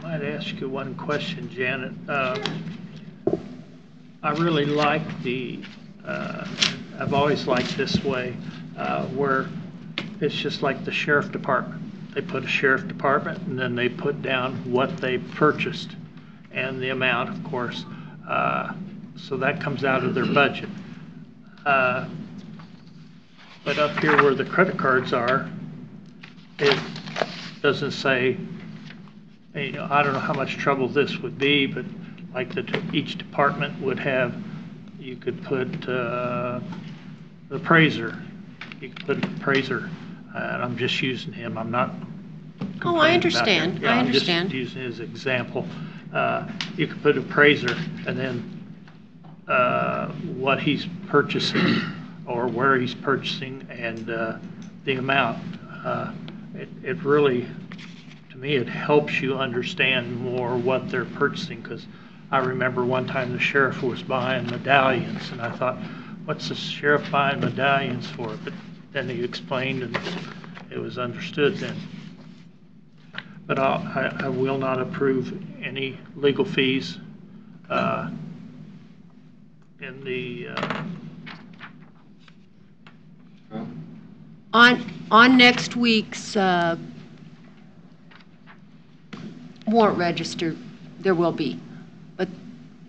I'd ask you one question, Janet. I really like I've always liked this way, where it's just like the sheriff department. They put a sheriff department and then they put down what they purchased and the amount, of course. So that comes out of their budget. But up here where the credit cards are, it doesn't say you know, I don't know how much trouble this would be, but like each department would have, you could put the appraiser. You could put an appraiser, and I'm just using him. I'm not. Oh, I complaining about him. understand. Yeah, I I'm understand. just using his example. You could put appraiser, and then what he's purchasing or where he's purchasing and the amount. It really, to me, it helps you understand more what they're purchasing, because I remember one time the sheriff was buying medallions, and I thought, what's the sheriff buying medallions for? But then he explained, and it was understood then. But I will not approve any legal fees in the On next week's warrant register, there will be. But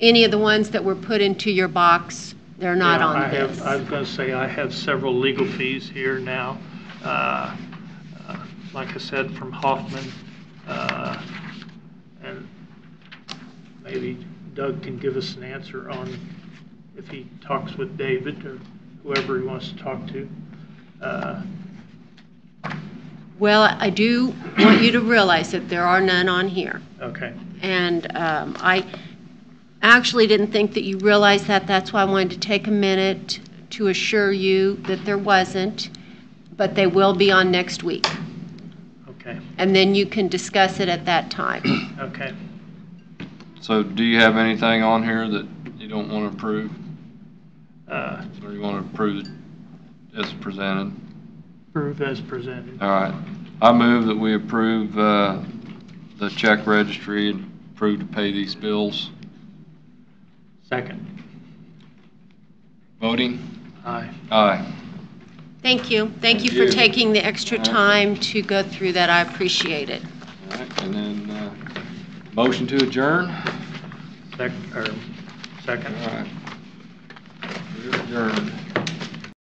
any of the ones that were put into your box, they're not yeah, on this. I was going to say, I have several legal fees here now. Like I said, from Hoffman, and maybe Doug can give us an answer on if he talks with David or whoever he wants to talk to. Well, I do want you to realize that there are none on here. Okay. And I actually didn't think that you realized that. That's why I wanted to take a minute to assure you that there wasn't, but they will be on next week. Okay. And then you can discuss it at that time. Okay. So do you have anything on here that you don't want to approve? Or you want to approve it as presented? Approve as presented. All right. I move that we approve the check registry and approve to pay these bills. Second. Voting? Aye. Aye. Thank you. Thank you for taking the extra time to go through that. I appreciate it. All right. And then motion to adjourn? Second. All right. We're adjourned.